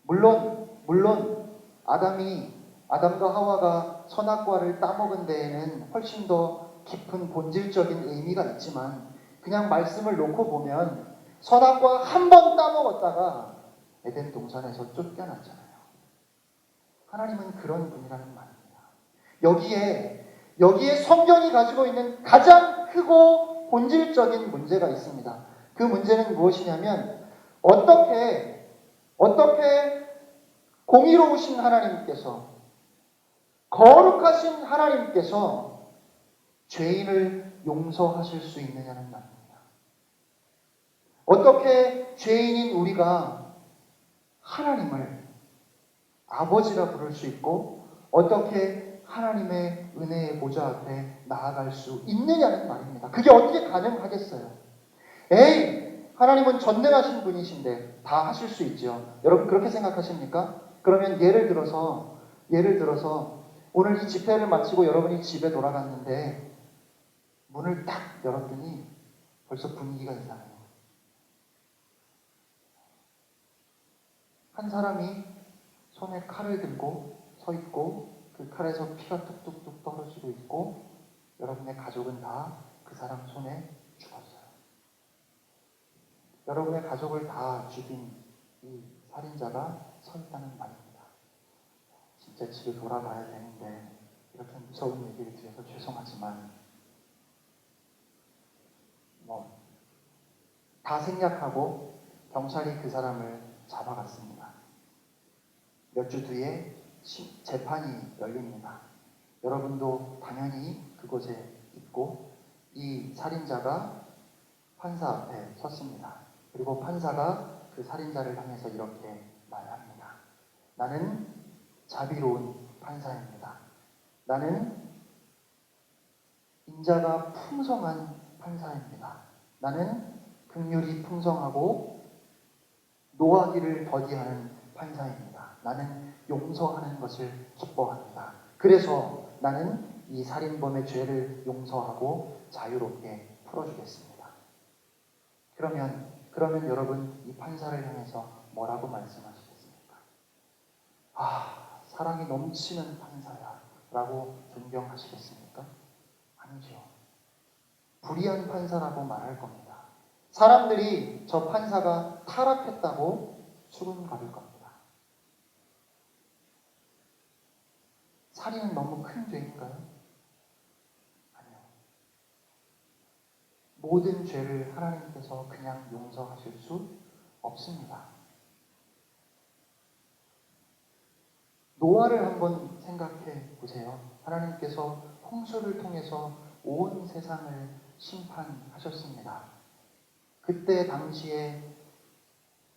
물론 아담과 하와가 선악과를 따먹은 데에는 훨씬 더 깊은 본질적인 의미가 있지만 그냥 말씀을 놓고 보면 선악과 한 번 따먹었다가 에덴 동산에서 쫓겨났잖아요. 하나님은 그런 분이라는 말입니다. 여기에 성경이 가지고 있는 가장 크고 본질적인 문제가 있습니다. 그 문제는 무엇이냐면 어떻게 공의로우신 하나님께서 거룩하신 하나님께서 죄인을 용서하실 수 있느냐는 말입니다. 어떻게 죄인인 우리가 하나님을 아버지라 부를 수 있고 어떻게 하나님의 은혜의 보좌 앞에 나아갈 수 있느냐는 말입니다. 그게 어떻게 가능하겠어요? 하나님은 전능하신 분이신데 다 하실 수 있죠. 여러분 그렇게 생각하십니까? 그러면 예를 들어서 오늘 이 집회를 마치고 여러분이 집에 돌아갔는데 문을 딱 열었더니 벌써 분위기가 이상해요. 한 사람이 손에 칼을 들고 서 있고 그 칼에서 피가 뚝뚝뚝 떨어지고 있고 여러분의 가족은 다 그 사람 손에 죽었어요. 여러분의 가족을 다 죽인 이 살인자가 서 있다는 말입니다. 진짜 집에 돌아가야 되는데 이렇게 무서운 얘기를 드려서 죄송하지만 다 생략하고 경찰이 그 사람을 잡아갔습니다. 몇 주 뒤에 재판이 열립니다. 여러분도 당연히 그곳에 있고 이 살인자가 판사 앞에 섰습니다. 그리고 판사가 그 살인자를 향해서 이렇게 말합니다. 나는 자비로운 판사입니다. 나는 인자가 풍성한 판사입니다. 나는 긍휼이 풍성하고 노하기를 더디하는 판사입니다. 나는 용서하는 것을 기뻐합니다. 그래서 나는 이 살인범의 죄를 용서하고 자유롭게 풀어주겠습니다. 그러면 여러분 이 판사를 향해서 뭐라고 말씀하시겠습니까? 사랑이 넘치는 판사야 라고 존경하시겠습니까? 아니죠. 불의한 판사라고 말할 겁니다. 사람들이 저 판사가 타락했다고 수군거릴 겁니다. 살인은 너무 큰 죄인가요? 아니요. 모든 죄를 하나님께서 그냥 용서하실 수 없습니다. 노아를 한번 생각해 보세요. 하나님께서 홍수를 통해서 온 세상을 심판하셨습니다. 그때 당시에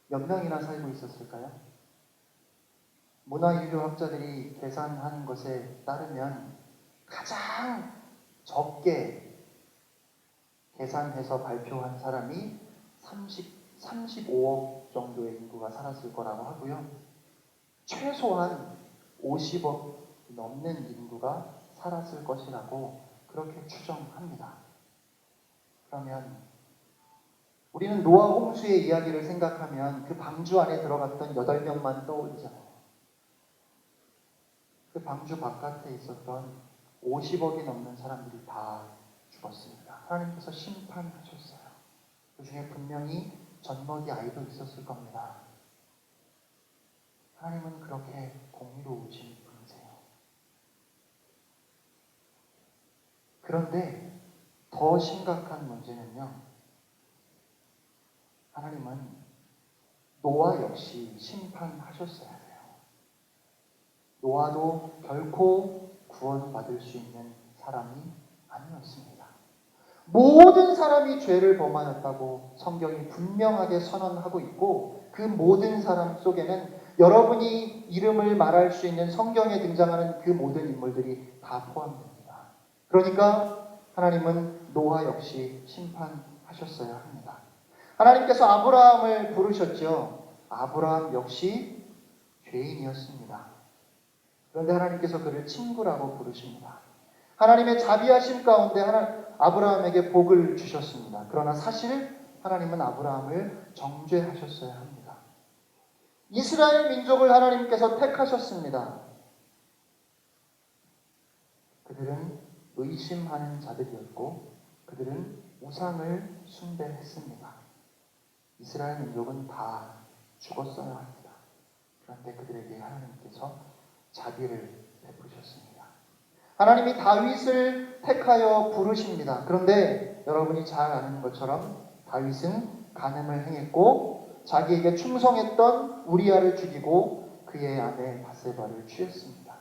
몇 명이나 살고 있었을까요? 문화인류학자들이 계산한 것에 따르면 가장 적게 계산해서 발표한 사람이 35억 정도의 인구가 살았을 거라고 하고요. 최소한 50억 넘는 인구가 살았을 것이라고 그렇게 추정합니다. 그러면 우리는 노아 홍수의 이야기를 생각하면 그 방주 안에 들어갔던 8명만 떠올리잖아요. 그 방주 바깥에 있었던 50억이 넘는 사람들이 다 죽었습니다. 하나님께서 심판하셨어요. 그 중에 분명히 젖먹이 아이도 있었을 겁니다. 하나님은 그렇게 공의로우신 분이세요. 그런데 더 심각한 문제는요. 하나님은 노아 역시 심판하셨어야 해요. 노아도 결코 구원받을 수 있는 사람이 아니었습니다. 모든 사람이 죄를 범하였다고 성경이 분명하게 선언하고 있고 그 모든 사람 속에는 여러분이 이름을 말할 수 있는 성경에 등장하는 그 모든 인물들이 다 포함됩니다. 그러니까 하나님은 노아 역시 심판하셨어야 합니다. 하나님께서 아브라함을 부르셨죠. 아브라함 역시 죄인이었습니다. 그런데 하나님께서 그를 친구라고 부르십니다. 하나님의 자비하심 가운데 아브라함에게 복을 주셨습니다. 그러나 사실 하나님은 아브라함을 정죄하셨어야 합니다. 이스라엘 민족을 하나님께서 택하셨습니다. 그들은 의심하는 자들이었고 그들은 우상을 숭배했습니다. 이스라엘 민족은 다 죽었어야 합니다. 그런데 그들에게 하나님께서 자비를 베푸셨습니다. 하나님이 다윗을 택하여 부르십니다. 그런데 여러분이 잘 아는 것처럼 다윗은 간음을 행했고 자기에게 충성했던 우리아를 죽이고 그의 아내 바세바를 취했습니다.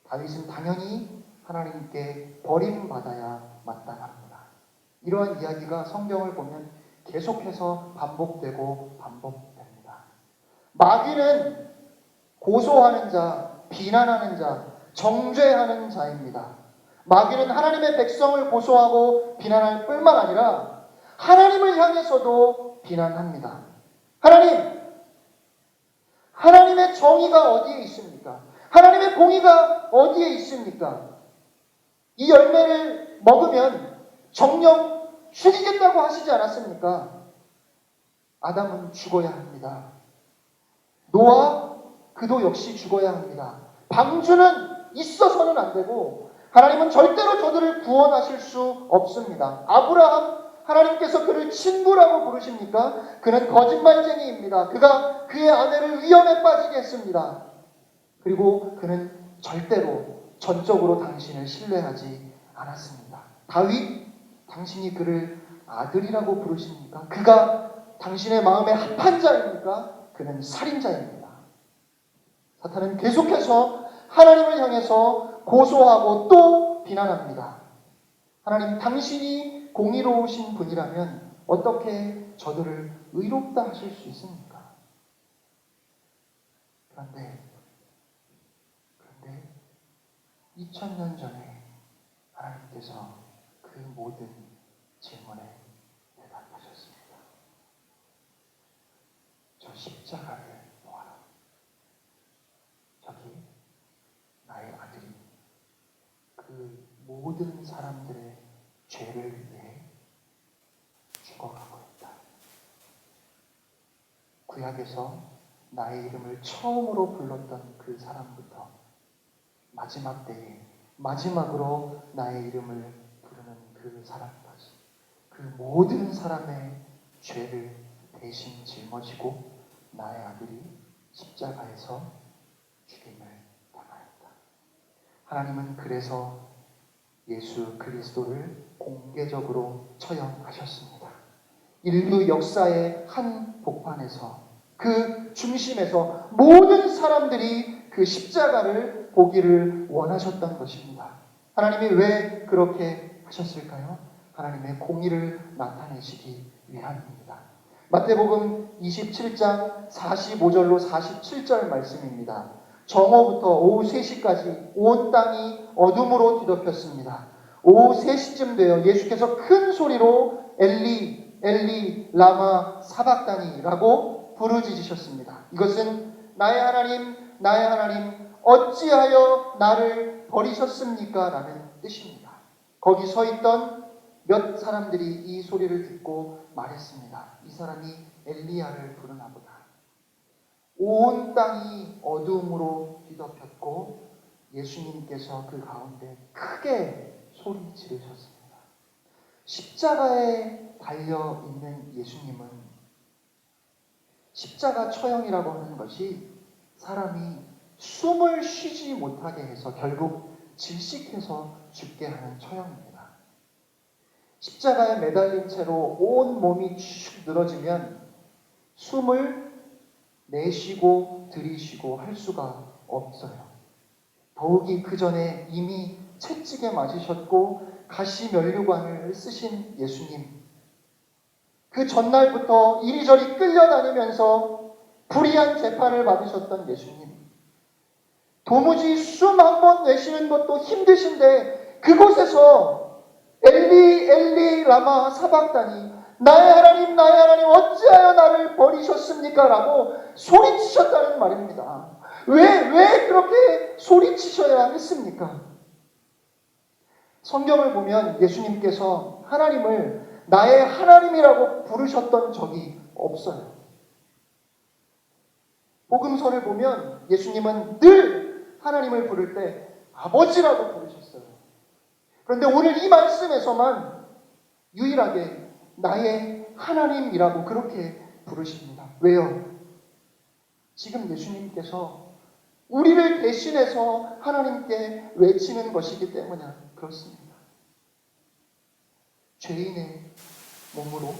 다윗은 당연히 하나님께 버림받아야 마땅합니다. 이러한 이야기가 성경을 보면 계속해서 반복되고 반복됩니다. 마귀는 고소하는 자, 비난하는 자, 정죄하는 자입니다. 마귀는 하나님의 백성을 고소하고 비난할 뿐만 아니라 하나님을 향해서도 비난합니다. 하나님의 정의가 어디에 있습니까? 하나님의 공의가 어디에 있습니까? 이 열매를 먹으면 정령 죽이겠다고 하시지 않았습니까? 아담은 죽어야 합니다. 노아, 그도 역시 죽어야 합니다. 방주는 있어서는 안 되고 하나님은 절대로 저들을 구원하실 수 없습니다. 아브라함, 하나님께서 그를 친구라고 부르십니까? 그는 거짓말쟁이입니다. 그가 그의 아내를 위험에 빠지게 했습니다. 그리고 그는 절대로 전적으로 당신을 신뢰하지 않았습니다. 다윗, 당신이 그를 아들이라고 부르십니까? 그가 당신의 마음에 합한 자입니까? 그는 살인자입니다. 사탄은 계속해서 하나님을 향해서 고소하고 또 비난합니다. 하나님, 당신이 공의로우신 분이라면 어떻게 저들을 의롭다 하실 수 있습니까? 그런데 2000년 전에 하나님께서 그 모든 질문에 대답하셨습니다. 저 십자가를 보아라. 저기 나의 아들이 그 모든 사람들의 죄를 위해 죽어가고 있다. 구약에서 나의 이름을 처음으로 불렀던 그 사람부터 마지막 때에 마지막으로 나의 이름을 부르는 그 사람까지 그 모든 사람의 죄를 대신 짊어지고 나의 아들이 십자가에서 죽임을 당하였다. 하나님은 그래서 예수 그리스도를 공개적으로 처형하셨습니다. 인류 역사의 한 복판에서 그 중심에서 모든 사람들이 그 십자가를 보기를 원하셨던 것입니다. 하나님이 왜 그렇게 하셨을까요? 하나님의 공의를 나타내시기 위함입니다. 마태복음 27장 45절로 47절 말씀입니다. 정오부터 오후 3시까지 온 땅이 어둠으로 뒤덮였습니다. 오후 3시쯤 되어 예수께서 큰 소리로 엘리 엘리 라마 사박다니라고 부르짖으셨습니다. 이것은 나의 하나님 어찌하여 나를 버리셨습니까? 라는 뜻입니다. 거기 서 있던 몇 사람들이 이 소리를 듣고 말했습니다. 이 사람이 엘리야를 부르나 보다. 온 땅이 어둠으로 뒤덮였고 예수님께서 그 가운데 크게 소리 지르셨습니다. 십자가에 달려있는 예수님은 십자가 처형이라고 하는 것이 사람이 숨을 쉬지 못하게 해서 결국 질식해서 죽게 하는 처형입니다. 십자가에 매달린 채로 온 몸이 축 늘어지면 숨을 내쉬고 들이쉬고 할 수가 없어요. 더욱이 그 전에 이미 채찍에 맞으셨고 가시면류관을 쓰신 예수님, 그 전날부터 이리저리 끌려다니면서 불의한 재판을 받으셨던 예수님. 도무지 숨 한 번 내쉬는 것도 힘드신데 그곳에서 엘리 엘리 라마 사박다니 나의 하나님 어찌하여 나를 버리셨습니까? 라고 소리치셨다는 말입니다. 왜 그렇게 소리치셔야 했습니까? 성경을 보면 예수님께서 하나님을 나의 하나님이라고 부르셨던 적이 없어요. 복음서를 보면 예수님은 늘 하나님을 부를 때 아버지라고 부르셨어요. 그런데 오늘 이 말씀에서만 유일하게 나의 하나님이라고 그렇게 부르십니다. 왜요? 지금 예수님께서 우리를 대신해서 하나님께 외치는 것이기 때문에 그렇습니다. 죄인의 몸으로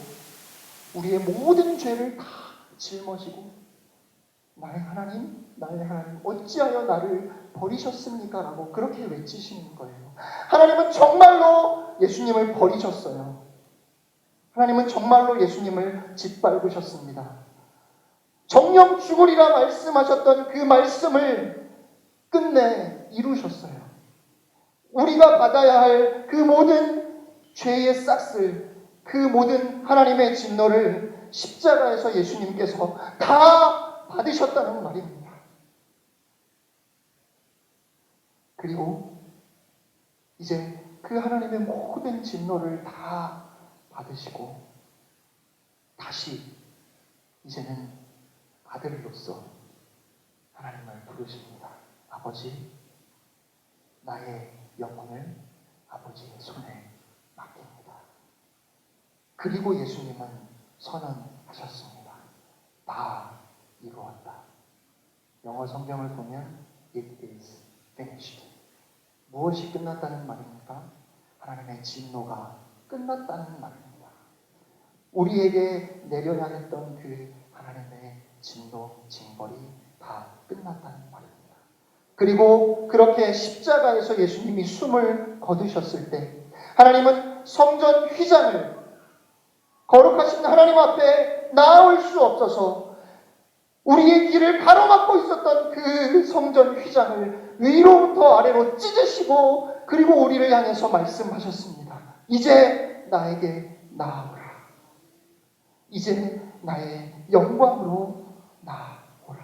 우리의 모든 죄를 다 짊어지고 나의 하나님 어찌하여 나를 버리셨습니까? 라고 그렇게 외치시는 거예요. 하나님은 정말로 예수님을 버리셨어요. 하나님은 정말로 예수님을 짓밟으셨습니다. 정령 죽으리라 말씀하셨던 그 말씀을 끝내 이루셨어요. 우리가 받아야 할 그 모든 죄의 싹을, 그 모든 하나님의 진노를 십자가에서 예수님께서 다 받으셨다는 말입니다. 그리고 이제 그 하나님의 모든 진노를 다 받으시고 다시 이제는 아들로서 하나님을 부르십니다. 아버지, 나의 영혼을 아버지의 손에 맡깁니다. 그리고 예수님은 선언하셨습니다. 다 이루었다. 영어 성경을 보면 It is finished. 무엇이 끝났다는 말입니까? 하나님의 진노가 끝났다는 말입니다. 우리에게 내려야 했던 그 하나님의 진노, 징벌이 다 끝났다는 말입니다. 그리고 그렇게 십자가에서 예수님이 숨을 거두셨을 때 하나님은 성전 휘장을 거룩하신 하나님 앞에 나올 수 없어서 우리의 길을 가로막고 있었던 그 성전 휘장을 위로부터 아래로 찢으시고 그리고 우리를 향해서 말씀하셨습니다. 이제 나에게 나아오라. 이제 나의 영광으로 나아오라.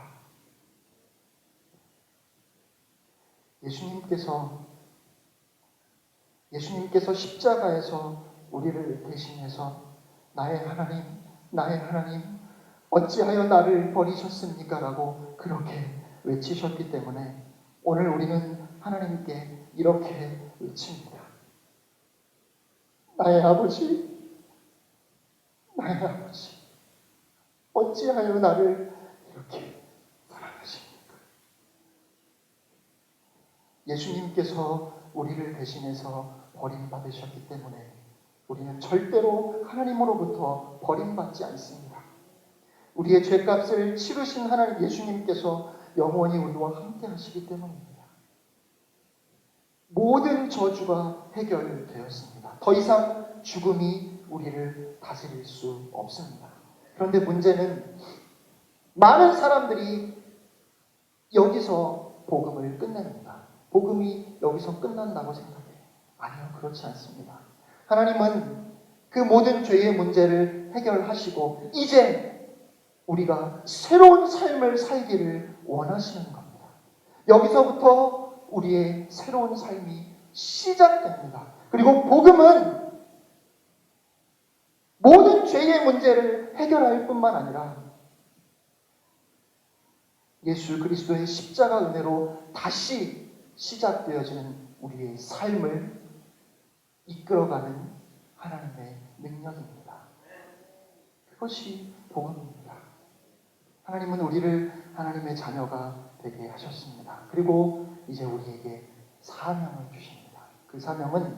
예수님께서 십자가에서 우리를 대신해서 나의 하나님 어찌하여 나를 버리셨습니까? 라고 그렇게 외치셨기 때문에 오늘 우리는 하나님께 이렇게 외칩니다. 나의 아버지 어찌하여 나를 이렇게 사랑하십니까? 예수님께서 우리를 대신해서 버림받으셨기 때문에 우리는 절대로 하나님으로부터 버림받지 않습니다. 우리의 죄값을 치르신 하나님 예수님께서 영원히 우리와 함께 하시기 때문입니다. 모든 저주가 해결되었습니다. 더 이상 죽음이 우리를 다스릴 수 없습니다. 그런데 문제는 많은 사람들이 여기서 복음을 끝냅니다. 복음이 여기서 끝난다고 생각해요. 아니요, 그렇지 않습니다. 하나님은 그 모든 죄의 문제를 해결하시고 이제 우리가 새로운 삶을 살기를 원하시는 겁니다. 여기서부터 우리의 새로운 삶이 시작됩니다. 그리고 복음은 모든 죄의 문제를 해결할 뿐만 아니라 예수 그리스도의 십자가 은혜로 다시 시작되어지는 우리의 삶을 이끌어가는 하나님의 능력입니다. 그것이 복음입니다. 하나님은 우리를 하나님의 자녀가 되게 하셨습니다. 그리고 이제 우리에게 사명을 주십니다. 그 사명은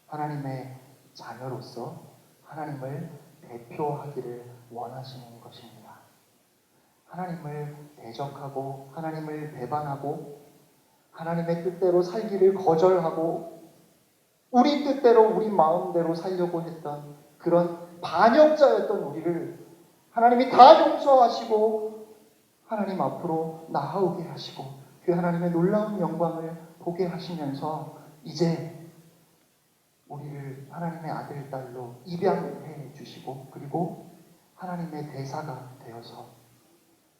하나님의 자녀로서 하나님을 대표하기를 원하시는 것입니다. 하나님을 대적하고 하나님을 배반하고 하나님의 뜻대로 살기를 거절하고 우리 뜻대로 우리 마음대로 살려고 했던 그런 반역자였던 우리를 하나님이 다 용서하시고 하나님 앞으로 나아오게 하시고 그 하나님의 놀라운 영광을 보게 하시면서 이제 우리를 하나님의 아들, 딸로 입양해 주시고 그리고 하나님의 대사가 되어서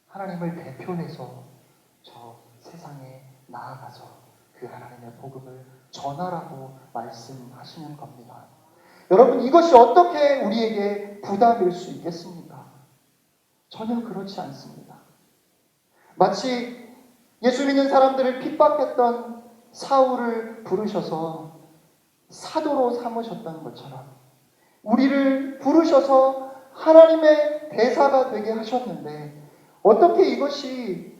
하나님을 대표해서 저 세상에 나아가서 그 하나님의 복음을 전하라고 말씀하시는 겁니다. 여러분, 이것이 어떻게 우리에게 부담일 수 있겠습니까? 전혀 그렇지 않습니다. 마치 예수 믿는 사람들을 핍박했던 사울을 부르셔서 사도로 삼으셨던 것처럼 우리를 부르셔서 하나님의 대사가 되게 하셨는데 어떻게 이것이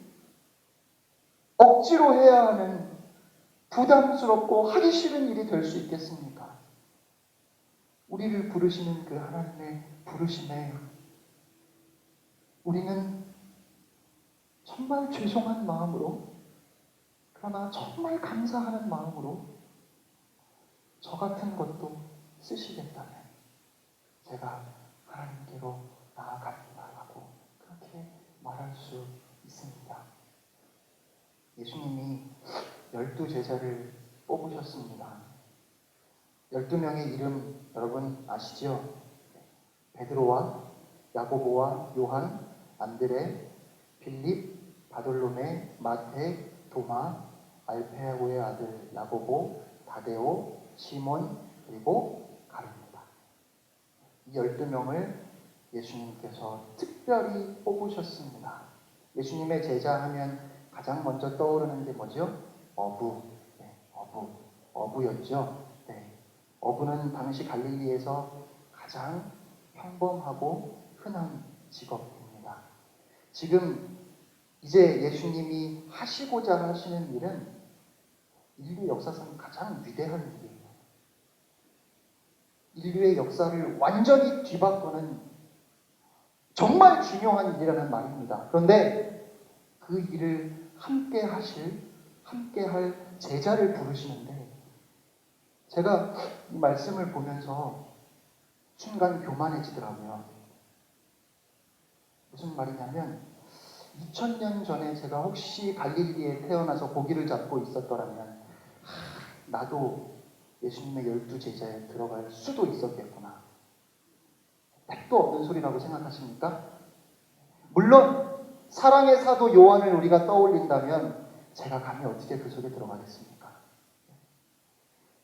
억지로 해야 하는 부담스럽고 하기 싫은 일이 될 수 있겠습니까? 우리를 부르시는 그 하나님의 부르심에 우리는 정말 죄송한 마음으로 그러나 정말 감사하는 마음으로 저 같은 것도 쓰시겠다면 제가 하나님께로 나아갑니다라고 그렇게 말할 수 있습니다. 예수님이 12제자를 뽑으셨습니다. 12명의 이름 여러분 아시죠? 베드로와 야고보와 요한, 안드레, 빌립, 바돌로메, 마태, 도마, 알페아고의 아들 야고보, 다데오, 시몬, 그리고 가룟입니다. 이 12명을 예수님께서 특별히 뽑으셨습니다. 예수님의 제자 하면 가장 먼저 떠오르는 게 뭐죠? 어부. 네, 어부였죠. 네. 어부는 당시 갈릴리에서 가장 평범하고 흔한 직업입니다. 지금 이제 예수님이 하시고자 하시는 일은 인류 역사상 가장 위대한 일이에요. 인류의 역사를 완전히 뒤바꾸는 정말 중요한 일이라는 말입니다. 그런데 그 일을 함께 할 제자를 부르시는데 제가 이 말씀을 보면서 순간 교만해지더라고요. 무슨 말이냐면 2000년 전에 제가 혹시 갈릴리에 태어나서 고기를 잡고 있었더라면 나도 예수님의 12제자에 들어갈 수도 있었겠구나. 택도 없는 소리라고 생각하십니까? 물론 사랑의 사도 요한을 우리가 떠올린다면 제가 감히 어떻게 그 속에 들어가겠습니까?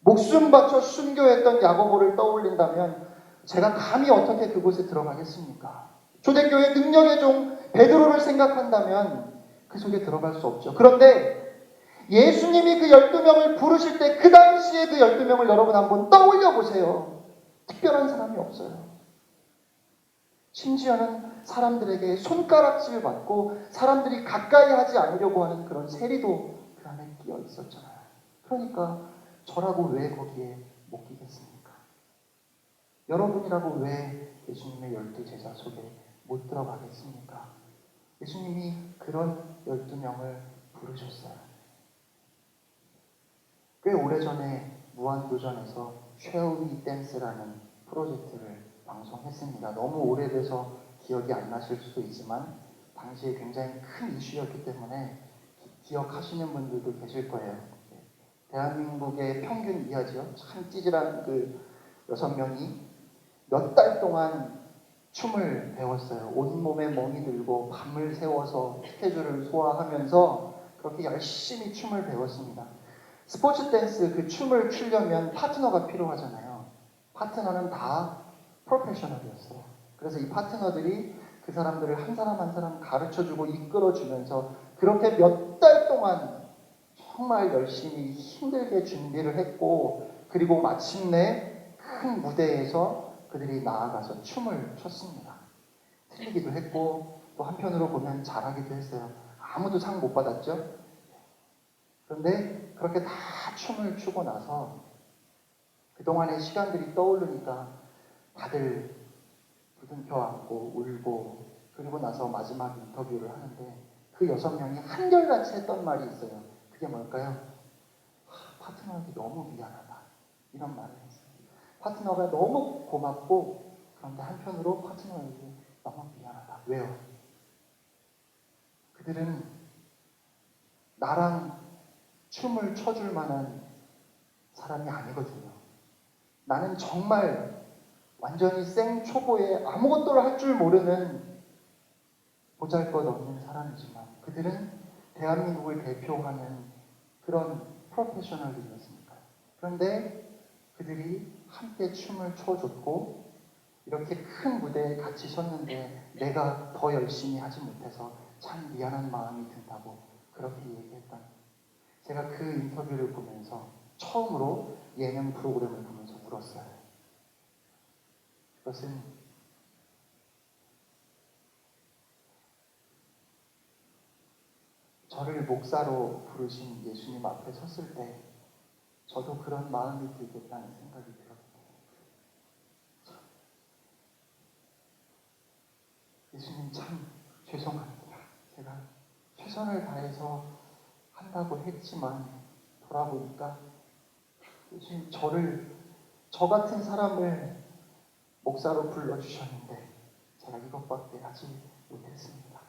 목숨 바쳐 순교했던 야고보를 떠올린다면 제가 감히 어떻게 그곳에 들어가겠습니까? 초대교회 능력의 종 베드로를 생각한다면 그 속에 들어갈 수 없죠. 그런데 예수님이 그 12명을 부르실 때 그 당시에 그 12명을 여러분 한번 떠올려 보세요. 특별한 사람이 없어요. 심지어는 사람들에게 손가락질 받고 사람들이 가까이 하지 않으려고 하는 그런 세리도 그 안에 끼어 있었잖아요. 그러니까 저라고 왜 거기에 못 끼겠습니까? 여러분이라고 왜 예수님의 12제자 속에 못 들어가겠습니까? 예수님이 그런 12명을 부르셨어요. 꽤 오래전에 무한도전에서 쉐어위 댄스라는 프로젝트를 방송했습니다. 너무 오래돼서 기억이 안 나실 수도 있지만 당시에 굉장히 큰 이슈였기 때문에 기억하시는 분들도 계실 거예요. 대한민국의 평균 이하죠. 참 찌질한 그 6명이 몇 달 동안 춤을 배웠어요. 온몸에 멍이 들고 밤을 새워서 스케줄을 소화하면서 그렇게 열심히 춤을 배웠습니다. 스포츠 댄스 그 춤을 추려면 파트너가 필요하잖아요. 파트너는 다 프로페셔널이었어요. 그래서 이 파트너들이 그 사람들을 한 사람 한 사람 가르쳐주고 이끌어주면서 그렇게 몇 달 동안 정말 열심히 힘들게 준비를 했고 그리고 마침내 큰 무대에서 그들이 나아가서 춤을 췄습니다. 틀리기도 했고 또 한편으로 보면 잘하기도 했어요. 아무도 상 못 받았죠. 그런데 그렇게 다 춤을 추고 나서 그동안의 시간들이 떠오르니까 다들 부둥켜 안고 울고 그리고 나서 마지막 인터뷰를 하는데 그 6명이 한결같이 했던 말이 있어요. 그게 뭘까요? 파트너에게 너무 미안하다. 이런 말을 했어요. 파트너가 너무 고맙고 그런데 한편으로 파트너에게 너무 미안하다. 왜요? 그들은 나랑 춤을 춰줄 만한 사람이 아니거든요. 나는 정말 완전히 생초보에 아무것도 할 줄 모르는 보잘것없는 사람이지만 그들은 대한민국을 대표하는 그런 프로페셔널들이었으니까요. 그런데 그들이 함께 춤을 춰줬고 이렇게 큰 무대에 같이 섰는데 내가 더 열심히 하지 못해서 참 미안한 마음이 든다고 그렇게 얘기했던, 제가 그 인터뷰를 보면서 처음으로 예능 프로그램을 보면서 울었어요. 그것은 저를 목사로 부르신 예수님 앞에 섰을 때 저도 그런 마음이 들겠다는 생각이 들었거든요. 예수님 참 죄송합니다. 제가 최선을 다해서 한다고 했지만 돌아보니까 예수님 저 같은 사람을 목사로 불러주셨는데 제가 이것밖에 하지 못했습니다.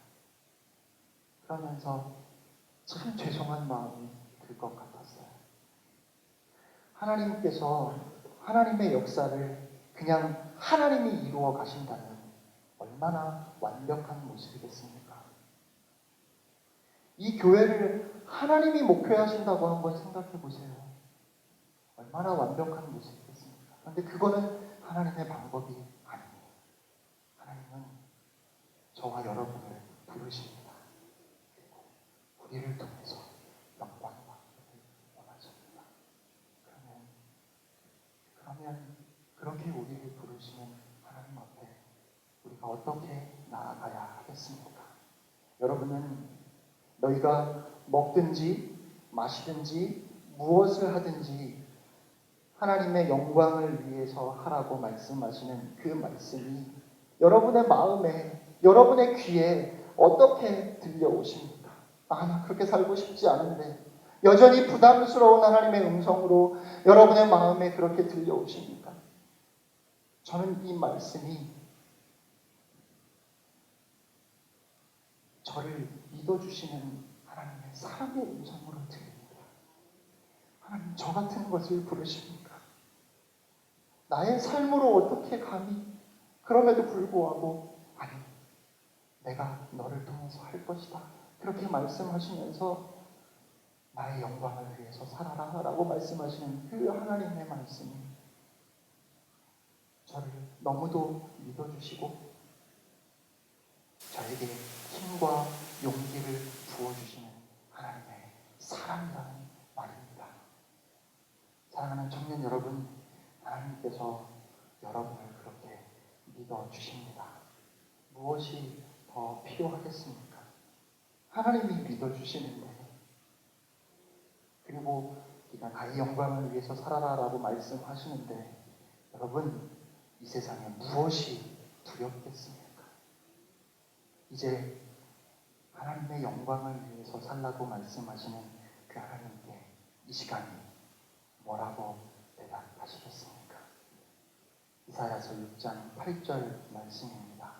그러면서 참 죄송한 마음이 들 것 같았어요. 하나님께서 하나님의 역사를 그냥 하나님이 이루어 가신다면 얼마나 완벽한 모습이겠습니까? 이 교회를 하나님이 목회하신다고 한번 생각해 보세요. 얼마나 완벽한 모습이겠습니까? 그런데 그거는 하나님의 방법이 아니에요. 하나님은 저와 여러분을 부르십니다. 그리고 우리를 통해서 영광 받기를 원하십니다. 그러면 그렇게 우리를 부르시는 하나님 앞에 우리가 어떻게 나아가야 하겠습니까? 여러분은 너희가 먹든지 마시든지 무엇을 하든지 하나님의 영광을 위해서 하라고 말씀하시는 그 말씀이 여러분의 마음에, 여러분의 귀에 어떻게 들려오십니까? 아, 나 그렇게 살고 싶지 않은데. 여전히 부담스러운 하나님의 음성으로 여러분의 마음에 그렇게 들려오십니까? 저는 이 말씀이 저를 믿어주시는 하나님의 사랑의 음성으로 들립니다. 하나님, 저 같은 것을 부르십니까? 나의 삶으로 어떻게 감히, 그럼에도 불구하고 아니, 내가 너를 통해서 할 것이다, 그렇게 말씀하시면서 나의 영광을 위해서 살아라 라고 말씀하시는 그 하나님의 말씀이 저를 너무도 믿어주시고 저에게 힘과 용기를 부어주시는 하나님의 사랑이라는 말입니다. 사랑하는 청년 여러분, 하나님께서 여러분을 그렇게 믿어주십니다. 무엇이 더 필요하겠습니까? 하나님이 믿어주시는데, 그리고 네가 나의 영광을 위해서 살아라 라고 말씀하시는데, 여러분, 이 세상에 무엇이 두렵겠습니까? 이제 하나님의 영광을 위해서 살라고 말씀하시는 그 하나님께 이 시간이 뭐라고 대답하시겠습니까? 이사야서 6장 8절 말씀입니다.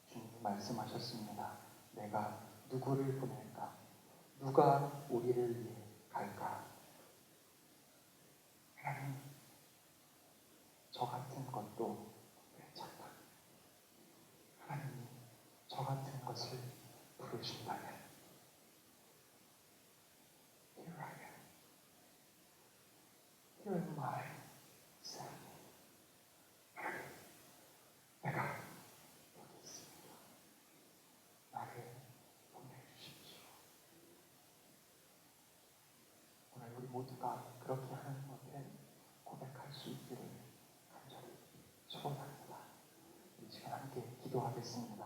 주님이 말씀하셨습니다. 내가 누구를 보낼까? 누가 우리를 위해 갈까? 하나님, 저 같은 것도 괜찮다. 하나님이 저 같은 것을 부르신다면 Here I am. Here am I. Send me. 내가 여기 있습니다. 나를 보내주십시오. 오늘 우리 모두가 그렇게 하나님 앞에 고백할 수 있기를 간절히 소원합니다. 이 시간 함께 기도하겠습니다.